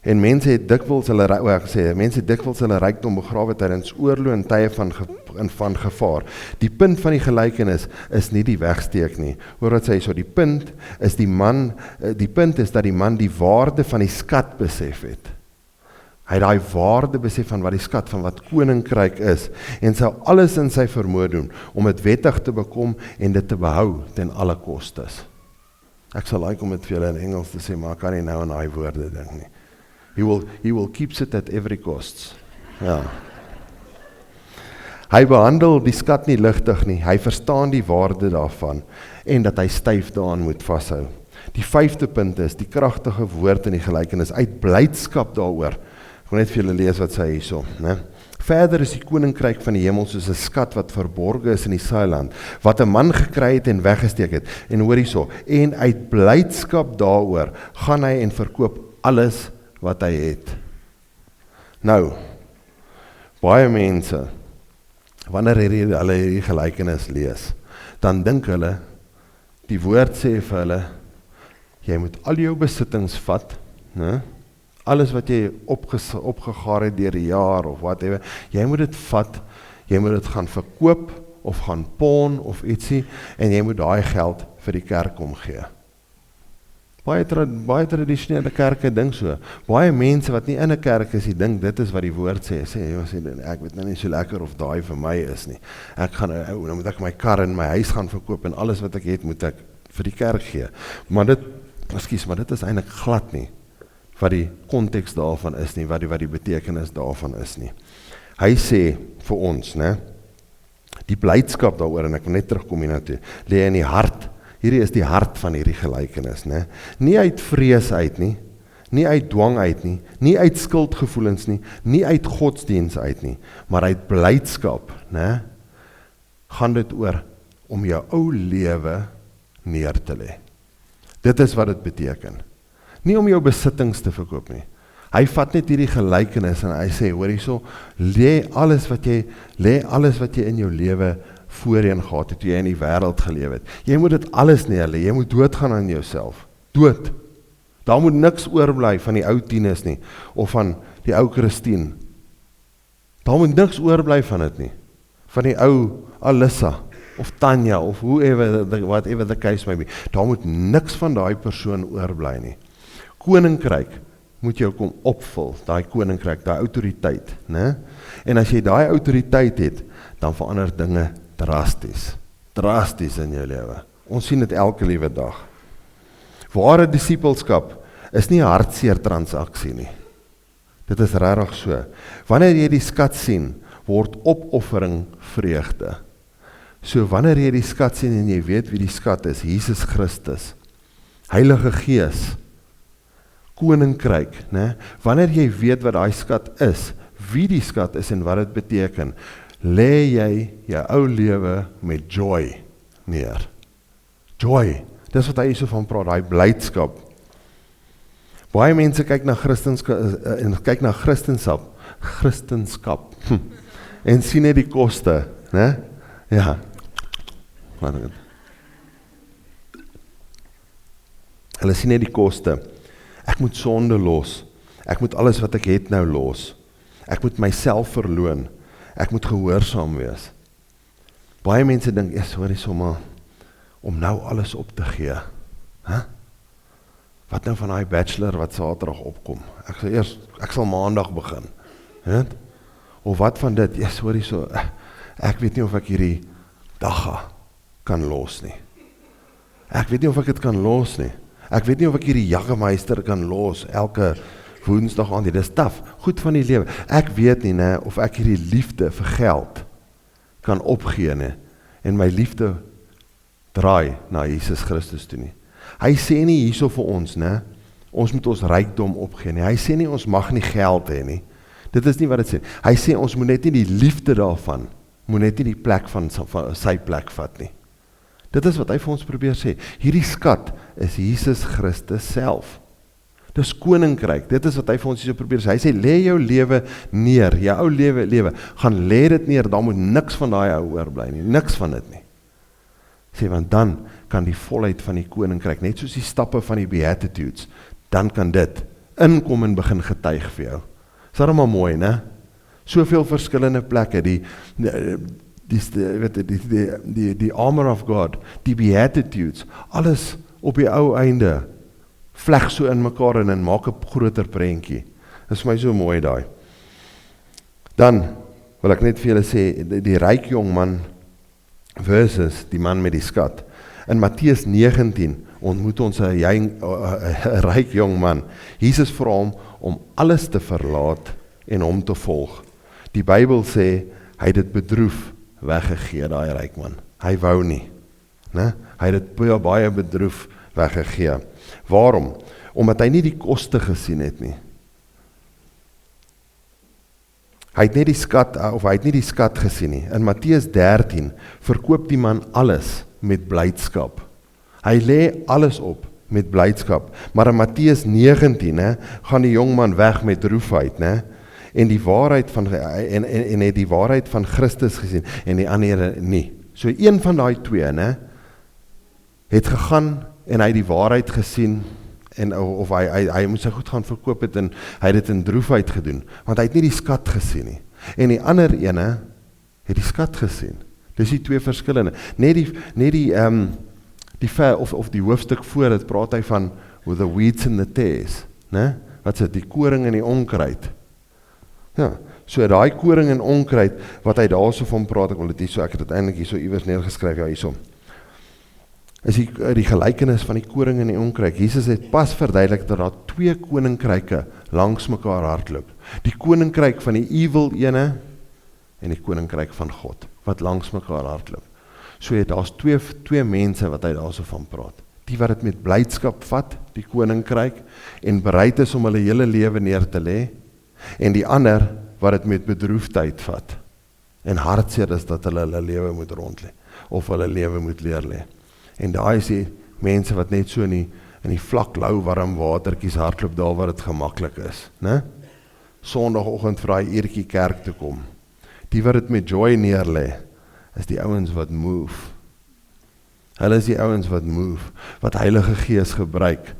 En mense het dikwels hulle rykdom begrawe tydens oorlog en tye van gevaar. Die punt van die gelykenis is nie die wegsteek nie. Hoor wat sê hy so, die punt is dat die man die waarde van die skat besef het. Hy het daai waarde besef van wat die skat, van wat koninkryk is, en sou alles in sy vermoë doen, om dit wettig te bekom en dit te behou ten alle kostes. Ek sal like om dit vir julle in Engels te sê, maar ek kan nie nou aan daai woorde dink nie. He will keep it at every cost. Ja. Hy behandel die skat nie ligtig nie, hy verstaan die waarde daarvan, en dat hy styf daaraan moet vashou. Die 5de punt is, die kragtige woord in die gelykenis, uit blydskap daaroor. Ek wil net vir julle lees wat sê hierso, né? Verder is die koninkryk van die hemel soos 'n skat wat verborge is in die saailand, wat 'n man gekry het en weggesteek het. En hoor hierso, en uit blydskap daaroor gaan hy en verkoop alles wat hy het. Nou, baie mense, wanneer hulle hierdie gelykenis lees, dan dink hulle, die woord sê vir hulle, jy moet al jou besittings vat, né? Alles wat jy opgegaar het deur die jaar of whatever, jy moet dit vat, jy moet dit gaan verkoop of gaan pawn of ietsie, en jy moet daai geld vir die kerk omgee. Baie tradisionele kerke dink so. Baie mense wat nie in 'n kerk is, die dink dit is wat die woord sê. Ek weet nou nie so lekker of daai vir my is nie. Nou moet ek my kar en my huis gaan verkoop en alles wat ek het moet ek vir die kerk gee. Maar dit is eintlik glad nie wat die konteks daarvan is nie, wat die betekenis daarvan is nie. Hy sê vir ons, né, die blydskap daaroor, en ek wil net terugkom hierna toe, lê in die hart. Hierdie is die hart van hierdie gelykenis, né? Nie uit vrees uit nie, nie uit dwang uit nie, nie uit skuldgevoelens nie, nie uit godsdiens uit nie, maar uit blydskap, né? Gaan dit oor om jou ou lewe neer te lê. Dit is wat dit beteken. Nie om jou besittings te verkoop nie. Hy vat net hierdie gelykenis en hy sê, hoor hierso, lê alles wat jy in jou lewe voorheen gehad het, toe jy in die wêreld geleef het. Jy moet dit alles neerlê, jy moet doodgaan aan jouself. Dood. Daar moet niks oorbly van die ou Tinus nie, of van die ou Christine. Daar moet niks oorbly van dit nie. Van die ou Alyssa, of Tanya, of whatever the case may be. Daar moet niks van daai persoon oorbly nie. Koninkryk moet jou kom opvul, daai koninkryk, daai autoriteit, né? En as jy daai autoriteit het, dan verander dinge drasties in jou lewe. Ons sien dit elke liewe dag. Ware disippelskap is nie 'n hartseer transaksie nie. Dit is regtig so. Wanneer jy die skat sien, word opoffering vreugde. So wanneer jy die skat sien en jy weet wie die skat is, Jesus Christus, Heilige Gees, koninkryk, né? Wanneer jy weet wat daai skat is, wie die skat is en wat dit beteken, lê jy jou ou lewe met joy neer. Joy, dis wat hy hierso van praat, daai blydskap. Baie mense kyk na Christenskap en sien net die koste, né? Ja. Hulle sien net die koste. Ek moet sonde los. Ek moet alles wat ek het nou los. Ek moet myself verloon. Ek moet gehoorsaam wees. Baie mense dink, sorry sommer, om nou alles op te gee. Wat nou van daai bachelor wat Saterdag opkom? Ek sal Maandag begin. Of wat van dit? Sorry so, ek weet nie of ek hierdie dagga kan los nie. Ek weet nie of ek dit kan los nie. Ek weet nie of ek hierdie Jagermeister kan los elke Woensdag aan, dit is taf, goed van die lewe. Ek weet nie, of ek hierdie liefde vir geld kan opgee nie, en my liefde draai na Jesus Christus toe nie. Hy sê nie hierso vir ons, ons moet ons rykdom opgee nie. Hy sê nie ons mag nie geld hê nie. Dit is nie wat dit sê. Hy sê ons moet net nie die liefde daarvan, moet net nie die plek van sy plek vat nie. Dit is wat hy vir ons probeer sê. Hierdie skat is Jesus Christus self. Dis koninkryk, dit is wat hy vir ons hier probeer sê. Hy sê, lê jou lewe neer, jou ou lewe, gaan lê dit neer, daar moet niks van daai ou oorbly nie, niks van dit nie. Sê, want dan kan die volheid van die koninkryk, net soos die stappe van die Beatitudes, dan kan dit inkom en begin getuig vir jou. Is dat maar mooi, né? Soveel verskillende plekke, die armor of God, die beatitudes, alles op die ou einde, vleg so in mekaar en maak 'n groter prentjie. Dit is vir my so mooi daai. Dan wil ek net vir julle sê, die ryk jong man versus die man met die skat. In Matteus 19 ontmoet ons 'n ryk jong man. Jesus vra hom om alles te verlaat en hom te volg. Die Bybel sê, hy het dit bedroef weggegee, daai ryk man. Hy wou nie, né? Hy het dit baie bedroef weggegee. Waarom? Omdat hy nie die koste gesien het nie. Hy het nie die skat gesien nie. In Matteus 13 verkoop die man alles met blydskap. Hy lê alles op met blydskap. Maar in Matteus 19 gaan die jong man weg met droefheid, né? En die waarheid van en het die waarheid van Christus gesien en die ander nie. So een van daai twee, né, het gegaan en hy het die waarheid gesien en of hy moes sy goed gaan verkoop het en hy het dit in droefheid gedoen, want hy het nie die skat gesien nie. En die ander ene het die skat gesien. Dis die twee verskillende. Net die hoofstuk voor dit praat hy van with the weeds and the tares, né? Wat is dit? Die koring en die onkruid. Ja, so daai koring en onkruid wat hy daarso van praat, ek het dit eintlik hier so iewers neergeskryf, ja hierso. Is die gelykenis van die koring en die onkruid. Jesus het pas verduidelik dat daar twee koninkryke langs mekaar hardloop. Die koninkryk van die evil ene en die koninkryk van God wat langs mekaar hardloop. So daar's twee mense wat hy daarso van praat. Die wat dit met blydskap vat, die koninkryk, en bereid is om hulle hele lewe neer te lê, en die ander wat dit met bedroefdheid vat en hartseer is dat hulle lewe moet rond lê of hulle lewe moet leer lê. En daai is die mense wat net so in die vlak lou warm watertjies hardloop daar waar dit gemaklik is, né? Sondagoggend vir daai uurtjie kerk toe kom. Die wat dit met joy neer lê, is die ouens wat move. Hulle is die ouens wat move, wat Heilige Gees gebruik,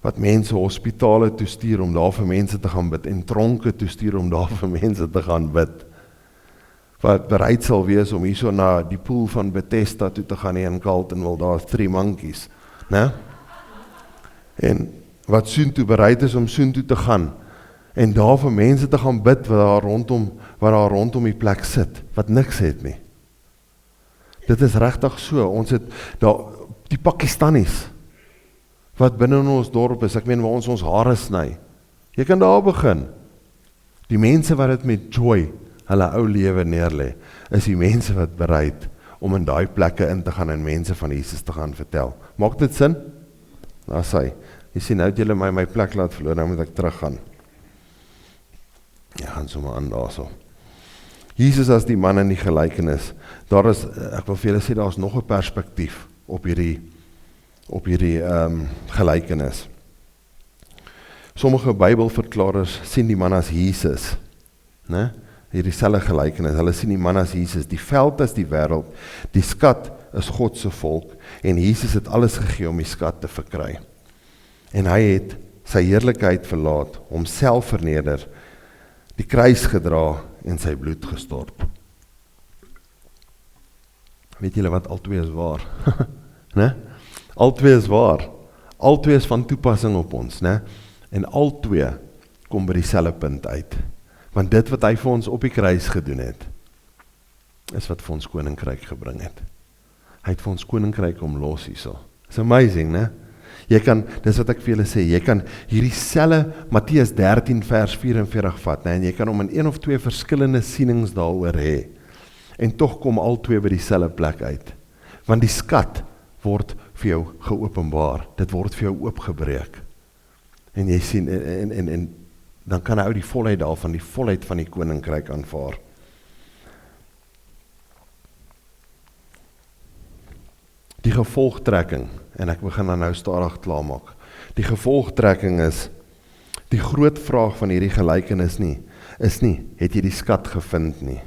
wat mense hospitale toestuur om daar vir mense te gaan bid, en tronke toestuur om daar vir mense te gaan bid, wat bereid sal wees om hierso na die pool van Bethesda toe te gaan in Carltonville, daar is 3 monkeys, né? En wat soontoe bereid is om soontoe te gaan, en daar vir mense te gaan bid, wat daar rondom die plek sit, wat niks het nie. Dit is regtig so, ons het daar, die Pakistanis, wat binne in ons dorp is, ek meen waar ons hare sny, jy kan daar begin. Die mense wat dit met joy, hulle ou lewe neerlê, is die mense wat bereid om in daai plekke in te gaan en mense van Jesus te gaan vertel. Maak dit sin? Nou sê, jy sien, nou het julle my plek laat verloor, nou moet ek teruggaan. Ja, gaan sommer aan daar so. Jesus as die man in die gelykenis, daar is, ek wil vir julle sê, daar is nog 'n perspektief op hierdie gelykenis. Sommige Bybelverklarers sien die man as Jesus, né? Hierdie selfe gelykenis, hulle sien die man as Jesus, die veld is die wêreld, die skat is God se volk, en Jesus het alles gegee om die skat te verkry. En hy het sy heerlikheid verlaat, homself verneder, die kruis gedra en sy bloed gestort. Weet julle wat, albei is waar, né? Albei is waar, albei is van toepassing op ons, né? En albei kom by dieselfde punt uit. Want dit wat hy vir ons op die kruis gedoen het, is wat vir ons koninkryk gebring het. Hy het vir ons koninkryk omlos hierso. It's amazing, né? Jy kan, dis wat ek vir julle sê, jy kan hierdie selfe Matteus 13 vers 44 vat, né? En jy kan hom in 1 of 2 verskillende sienings daaroor hê. En tog kom al twee by dieselfde plek uit. Want die skat word vir jou geopenbaar. Dit word vir jou oopgebreek. En jy sien, en dan kan hy die volheid daarvan, die volheid van die koninkryk aanvaar. Die gevolgtrekking, en ek begin dan nou stadig klaarmaak. Die gevolgtrekking is, die groot vraag van hierdie gelykenis is nie, het jy die skat gevind nie.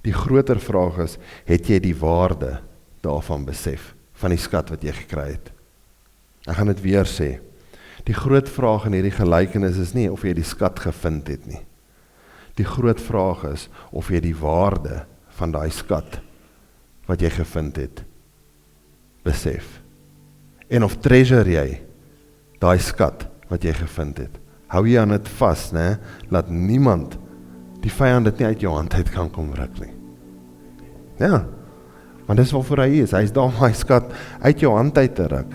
Die groter vraag is, het jy die waarde daarvan besef, van die skat wat jy gekry het? Ek gaan dit weer sê. Die groot vraag in hierdie gelykenis is nie of jy die skat gevind het nie. Die groot vraag is of jy die waarde van daai skat wat jy gevind het, besef. En of treasure jy daai skat wat jy gevind het. Hou jy aan dit vas, né? Laat niemand, die vyand dit nie uit jou hand uit kan kom ruk nie. Ja, want dis waarvoor hy is. Hy is daar om hy skat uit jou hand uit te ruk.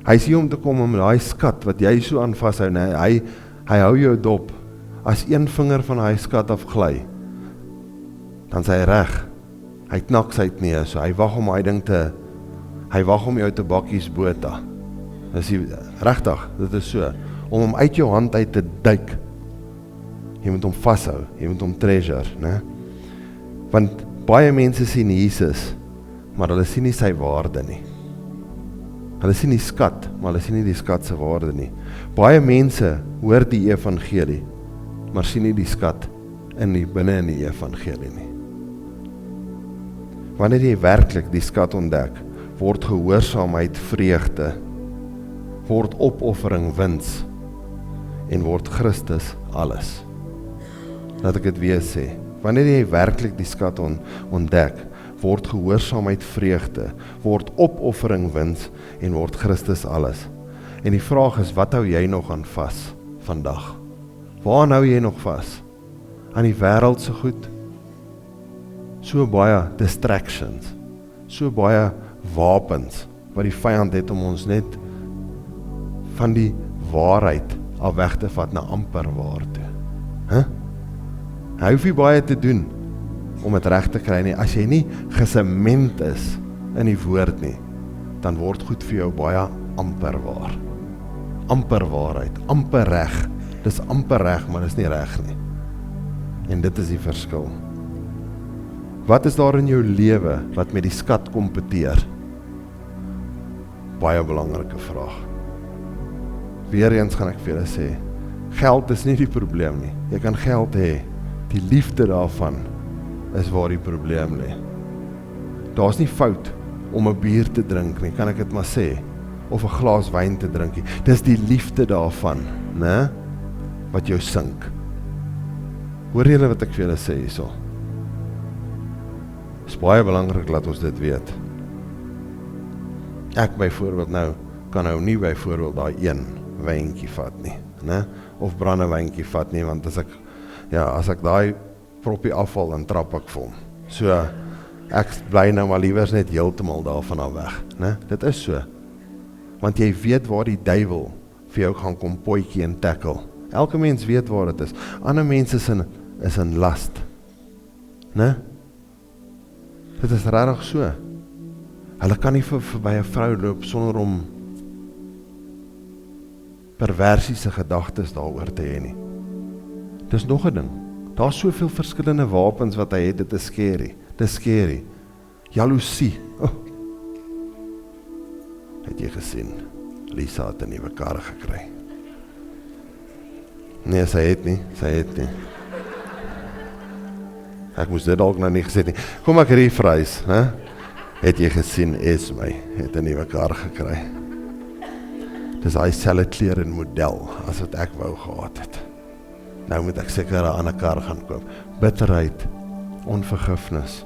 Hy is hier om te kom om daai skat wat jy so aan vashou, né? Hy hou jou dop. As een vinger van hy skat afgly, dan is hy reg. Hy knak sy knie, so hy wag om hy ding te, hy wag om jou te bakkies bota. Dis regtig, dit is so, om hom uit jou hand uit te duik. Jy moet hom vashou, jy moet hom treasure, né? Want baie mense sien Jesus, maar hulle sien nie sy waarde nie. Hulle sien die skat, maar hulle sien nie die skat se waarde nie. Baie mense hoor die evangelie, maar sien nie die skat binne in die evangelie nie. Wanneer jy werklik die skat ontdek, word gehoorsaamheid vreugde, word opoffering wins, en word Christus alles. Laat ek dit weer sê, wanneer jy werklik die skat ontdek, word gehoorsaamheid vreugde, word opoffering wins, en word Christus alles. En die vraag is, wat hou jy nog aan vas vandag? Waaraan hou jy nog vas? Aan die wêreldse goed? So baie distractions, so baie wapens, wat die vyand het om ons net van die waarheid af weg te vat na amper waar toe. Hy hoef nie baie te doen om het reg te kry nie. As jy nie gesement is in die woord nie, dan word goed vir jou baie amper waar. Amper waarheid, amper reg. Dis amper reg, maar dis nie reg nie. En dit is die verskil. Wat is daar in jou lewe wat met die skat kompeteer? Baie belangrike vraag. Weereens gaan ek vir julle sê, geld is nie die probleem nie. Jy kan geld hê, die liefde daarvan is waar die probleem lê. Daar's nie fout om 'n bier te drink nie, kan ek dit maar sê, of 'n glas wyn te drink nie. Dis die liefde daarvan, né, wat jou sink. Hoor julle wat ek vir julle sê hierso? Is baie belangrik dat ons dit weet. Ek byvoorbeeld nou, kan nou nie byvoorbeeld daai een wyntjie vat nie, né? Of brandewyntjie vat nie, want as ek daai proppie afval, dan trap ek vir hom. So, ek bly nou maar liewers net heeltemal daarvan af weg, né? Dit is so. Want jy weet waar die duiwel vir jou gaan kom potjie en tackle. Elke mens weet waar dit is. Ander mense is in last, né? Dit is regtig so. Hulle kan nie verby 'n vrou loop sonder om perversiese gedagtes daaroor te hê nie. Dis nog 'n ding. Daar's soveel verskillende wapens wat hy het, dit is scary. Dis scary. Jaloesie. Oh. Het jy gesien? Lisa het 'n nuwe kar gekry. Nee, sy het nie. Ek moes dit dalk nou nie gesê nie. Kom ek rephrase, hè? Het jy gesien, Esme het 'n nuwe kar gekry. Dis hy selfe klere en model as wat ek wou gehad het. Nou moet ek seker 'n ander kar gaan koop. Bitterheid, onvergifnis.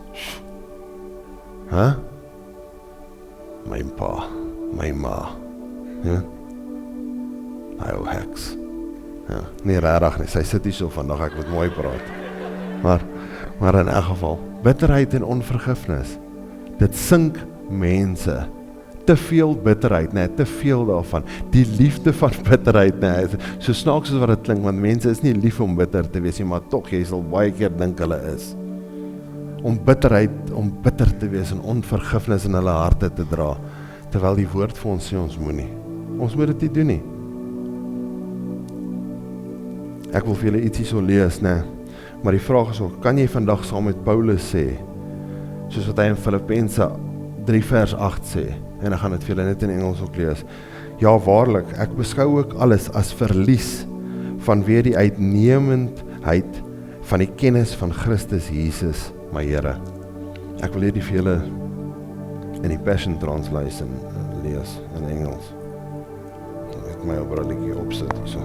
My pa, my ma. Ja? Hy ou heks. Ja, nie regtig nie, sy sit hier so vandag, ek moet mooi praat. Maar in elk geval, bitterheid en onvergifnis, dit sink mense. Te veel bitterheid, te veel daarvan. Die liefde van bitterheid, so snaaks soos wat dit klink, want mense is nie lief om bitter te wees nie, maar tog, jy sal baie keer dink hulle is. Om bitter te wees en onvergifnis in hulle harte te dra, terwyl die woord vir ons sê ons moet nie. Ons moet dit nie doen nie. Ek wil vir julle ietsie so lees, maar die vraag is ook, kan jy vandag saam met Paulus sê, soos wat hy in Filippense 3 vers 8 sê, en ek gaan dit vir julle net in Engels ook lees, ja waarlik, ek beskou ook alles as verlies, vanweë die uitnemendheid van die kennis van Christus Jesus, my Here. Ek wil hierdie vir julle in die Passion Translation lees, in Engels. ek my brilletje opsit hierso.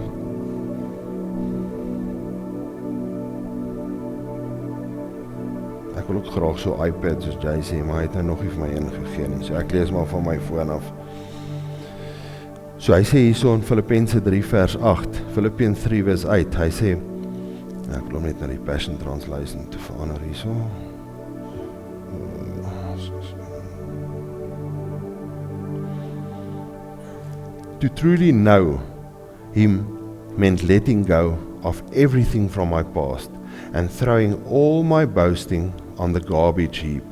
Ek wil ook graag so iPad soos jy sê, maar hy het nou nog nie vir my ingegee nie, so ek lees maar van my foon af. So hy sê hierso in Filippense 3 vers 8, Philippians 3 vers 8, hy sê, ek wil hom net na die Passion Translation te verander hierso. To truly know him meant letting go of everything from my past and throwing all my boasting on the garbage heap.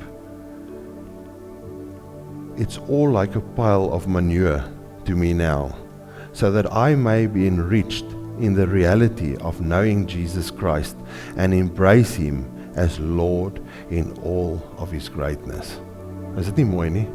It's all like a pile of manure to me now, so that I may be enriched in the reality of knowing Jesus Christ and embrace him as Lord in all of his greatness. Is dit nie mooi nie?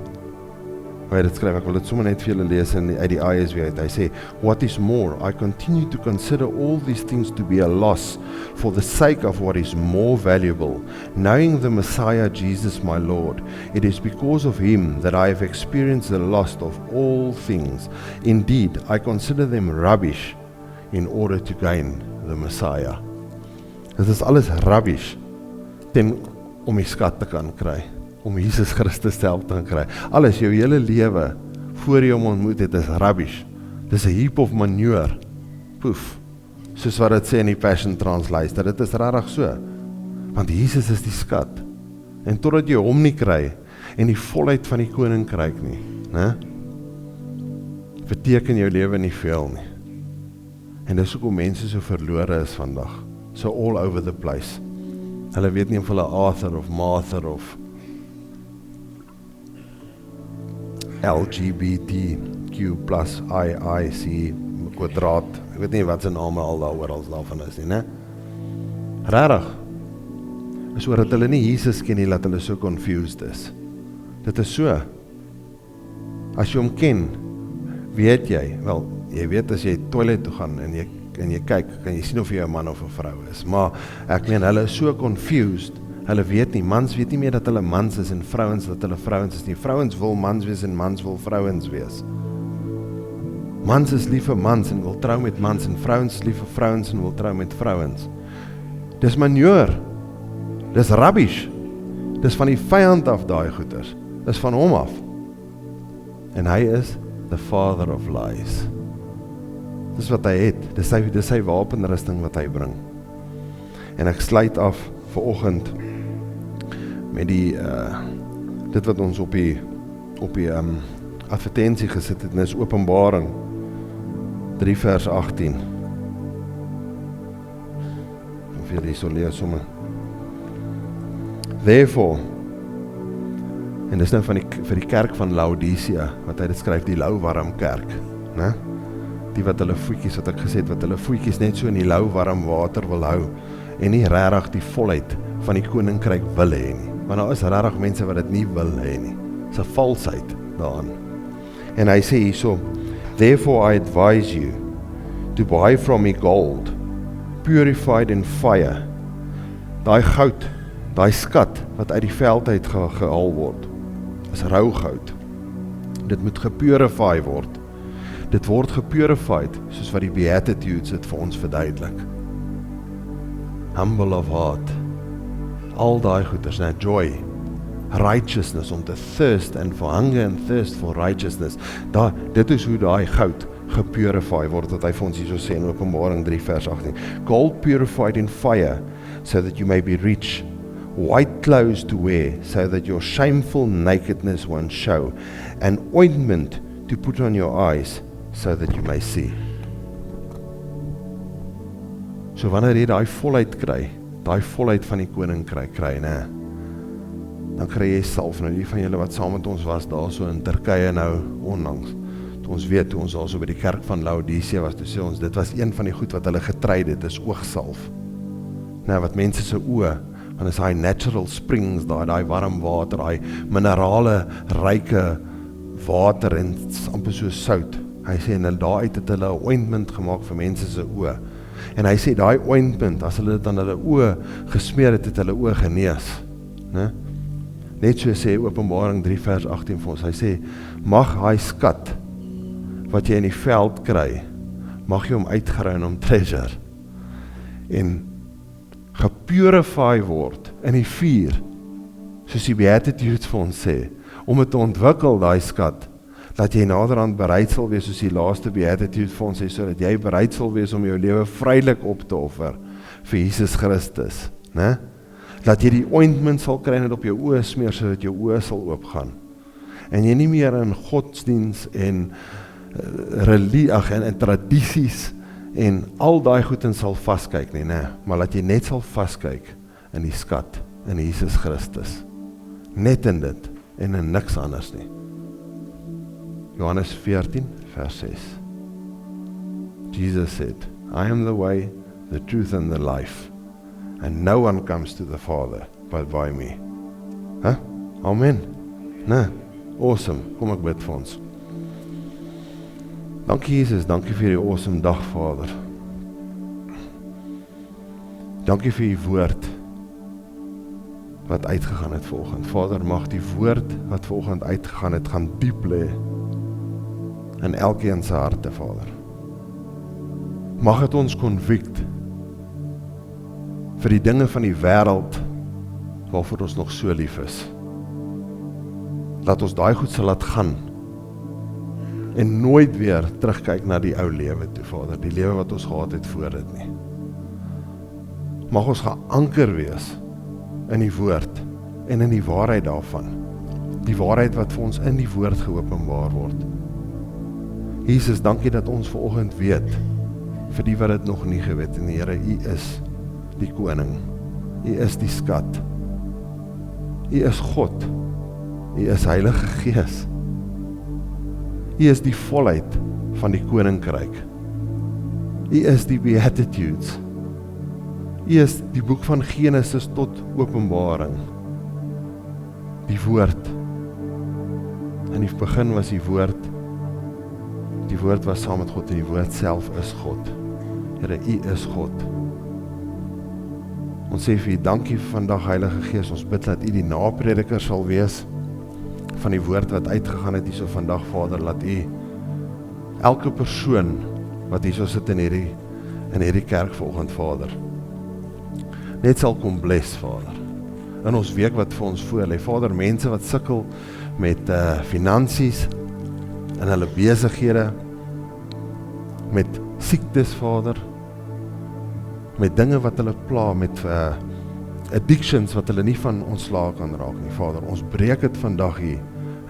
Waar hy dit skryf, ek wil dit sommer net vir julle lees uit die ISV uit. Hy sê, what is more, I continue to consider all these things to be a loss for the sake of what is more valuable, knowing the Messiah Jesus my Lord. It is because of him that I have experienced the loss of all things. Indeed, I consider them rubbish in order to gain the Messiah. Dit is alles rubbish om die skat te kan kry, om Jesus Christus self te kan kry. Alles, jou hele lewe, voor jy hom ontmoet het, is rubbish. Dis 'n heap of manure. Poef. Soos wat dit sê in die Passion Translation, dit is regtig so. Want Jesus is die skat. En totdat jy hom nie kry, en die volheid van die koninkryk nie, né? Beteken jou lewe nie veel nie. En dis hoekom mense so verlore is vandag. So all over the place. Hulle weet nie of hulle Arthur of Martha of LGBTQ plus IIC kwadraat, ek weet nie wat sy name al daarvan is nie, ne? Rarig, is oor dat hulle nie Jesus ken nie, dat hulle so confused is. Dit is so, as jy hom ken, weet jy, wel, jy weet as jy toilet toe gaan, en jy kyk, kan jy sien of jy 'n man of 'n vrou is, maar ek meen, hulle is so confused, hulle weet nie, mans weet nie meer dat hulle mans is, en vrouens dat hulle vrouens is nie. Vrouens wil mans wees, en mans wil vrouens wees. Mans is lief vir mans, en wil trou met mans, en vrouens is lief vir vrouens, en wil trou met vrouens. Dis manure, dis rubbish, dis van die vyand af daai goeders, dis van hom af. En hy is the father of lies. Dis wat hy het, dis sy wapenrusting wat hy bring. En ek sluit af vanoggend met dit wat ons op die advertensie gesit het, en is Openbaring 3 vers 18. Of jy die so lees sommer. Therefore, en dis nou vir die kerk van Laodicea, wat hy dit skryf, die lauwarm kerk, né? Die wat hulle voetjies, wat ek gesê het, wat hulle voetjies net so in die lauwarm water wil hou, en nie regtig die volheid van die koninkryk wil hê nie. Want daar is regtig mense wat dit nie wil hê nie. Dis 'n valsheid daarin. En hy sê hierso, therefore I advise you to buy from me gold, purified in fire. Daai goud, daai skat wat uit die veld uit gehaal word, is rou goud. Dit moet gepurify word. Dit word gepurified, soos wat die Beatitudes het vir ons verduidelik. Humble of heart, al daai goeders, joy, righteousness, om te thirst and for hunger and thirst for righteousness. Dit is hoe daai goud gepurify word, wat hy vir ons hier so sê in Openbaring 3 vers 18. Gold purified in fire, so that you may be rich, white clothes to wear, so that your shameful nakedness won't show, and ointment to put on your eyes, so that you may see. So wanneer jy daai volheid kry, daai volheid van die koninkryk kry, né? Dan kry jy salf. Nou die van julle wat saam met ons was daar so in Turkye nou onlangs, toe ons weet, toe ons daar so by die kerk van Laodicea was, toe sê ons, dit was een van die goed wat hulle getry het, is oogsalf. Nou wat mense se oë, want is daai natural springs, daai warm water, daai minerale ryke water en amper so sout. Hy sê, en daar uit het hulle 'n ointment gemaak vir mense se oë. En hy sê, daai ointment, as hulle dit aan hulle oë gesmeer het, het hulle oë genees. Ne? Net so sê Openbaring 3 vers 18 vir ons, hy sê, mag hy skat, wat jy in die veld kry, mag jy hom uitgraai en hom treasure, en gepurify word in die vuur, soos die Beatitudes vir ons sê, om het te ontwikkel, daai skat, dat jy naderhand bereid sal wees, soos die laaste Beatitude vir ons sê, so dat jy bereid sal wees om jou lewe vrylik op te offer, vir Jesus Christus, né? Dat jy die ointment sal kry en dit op jou oë smeer, sodat jou oë sal oopgaan, en jy nie meer in godsdiens en en tradisies, en al daai goed in sal vaskyk nie, maar dat jy net sal vaskyk in die skat, in Jesus Christus, net in dit, en in niks anders nie. Johannes 14, vers 6. Jesus said, I am the way, the truth and the life, and no one comes to the Father but by me. Amen. Awesome. Kom ek bid vir ons. Dankie Jesus, dankie vir die awesome dag, Vader. Dankie vir die woord wat uitgegaan het vanoggend. Vader, mag die woord wat vanoggend uitgegaan het, gaan diep lê in elkeen se harte, Vader. Mag het ons convict vir die dinge van die wêreld waarvoor ons nog so lief is. Laat ons daai goed sal laat gaan en nooit weer terugkyk na die ou lewe toe, Vader, die lewe wat ons gehad het voor dit nie. Mag ons geanker wees in die woord en in die waarheid daarvan, die waarheid wat vir ons in die woord geopenbaar word. Jesus, dankie dat ons vanoggend weet, vir die wat dit nog nie geweet, en Here, U is die koning, U is die skat, U is God, U is Heilige Gees, U is die volheid van die koninkryk, U is die Beatitudes, U is die boek van Genesis tot Openbaring, die woord. In die begin was die woord was saam met God, en die woord self is God. Here, U is God. Ons sê vir U dankie vandag, Heilige Gees, ons bid dat U die naprediker sal wees van die woord wat uitgegaan het hierso vandag, Vader, laat U elke persoon wat hierso sit in hierdie kerk vanoggend, Vader, net sal kom bless, Vader, in ons week wat vir ons voor lê. Vader, mense wat sukkel met finansies, in hulle besighede, met siektes, Vader, met dinge wat hulle pla, met addictions wat hulle nie van ontslae kan raak nie, Vader, ons breek dit vandag hier,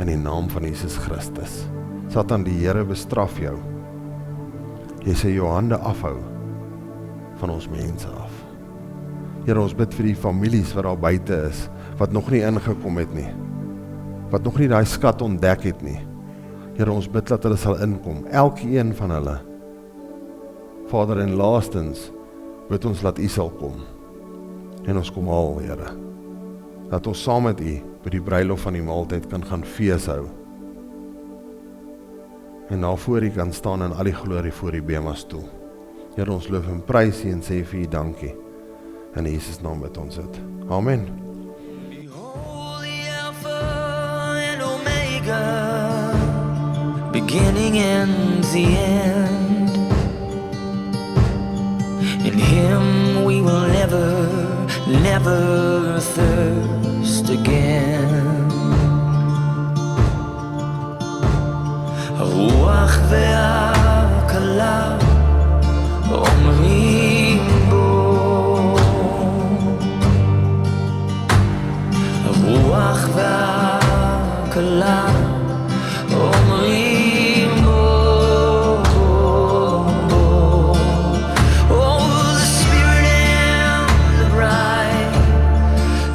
in die naam van Jesus Christus. Satan, die Here bestraf jou. Jy sê jou hande afhou van ons mense af. Here, ons bid vir die families wat daar buite is, wat nog nie ingekom het nie, wat nog nie daai skat ontdek het nie. Here, ons bid dat hulle sal inkom, elkeen van hulle. Vader, en laastens, bid ons dat U sal kom, en ons kom al, Here, dat ons saam met U by die bruilof van die maaltyd kan gaan fees hou, en na voor U kan staan in al die glorie voor die bema stoel. Here, ons loof en prys U en sê vir U dankie, in Jesus naam bid ons dit. Amen. Behold the Alpha and Omega, beginning and the end. In Him we will never, never thirst again. הרוח והכלה אומרים בו, הרוח והכלה אומרים בו. Oh, the Spirit and the bride,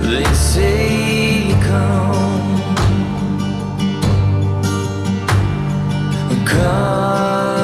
they say come, come.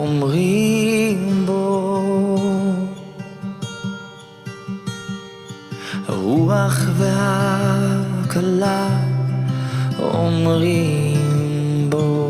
אומרים בו הרוח והכלה אומרים בו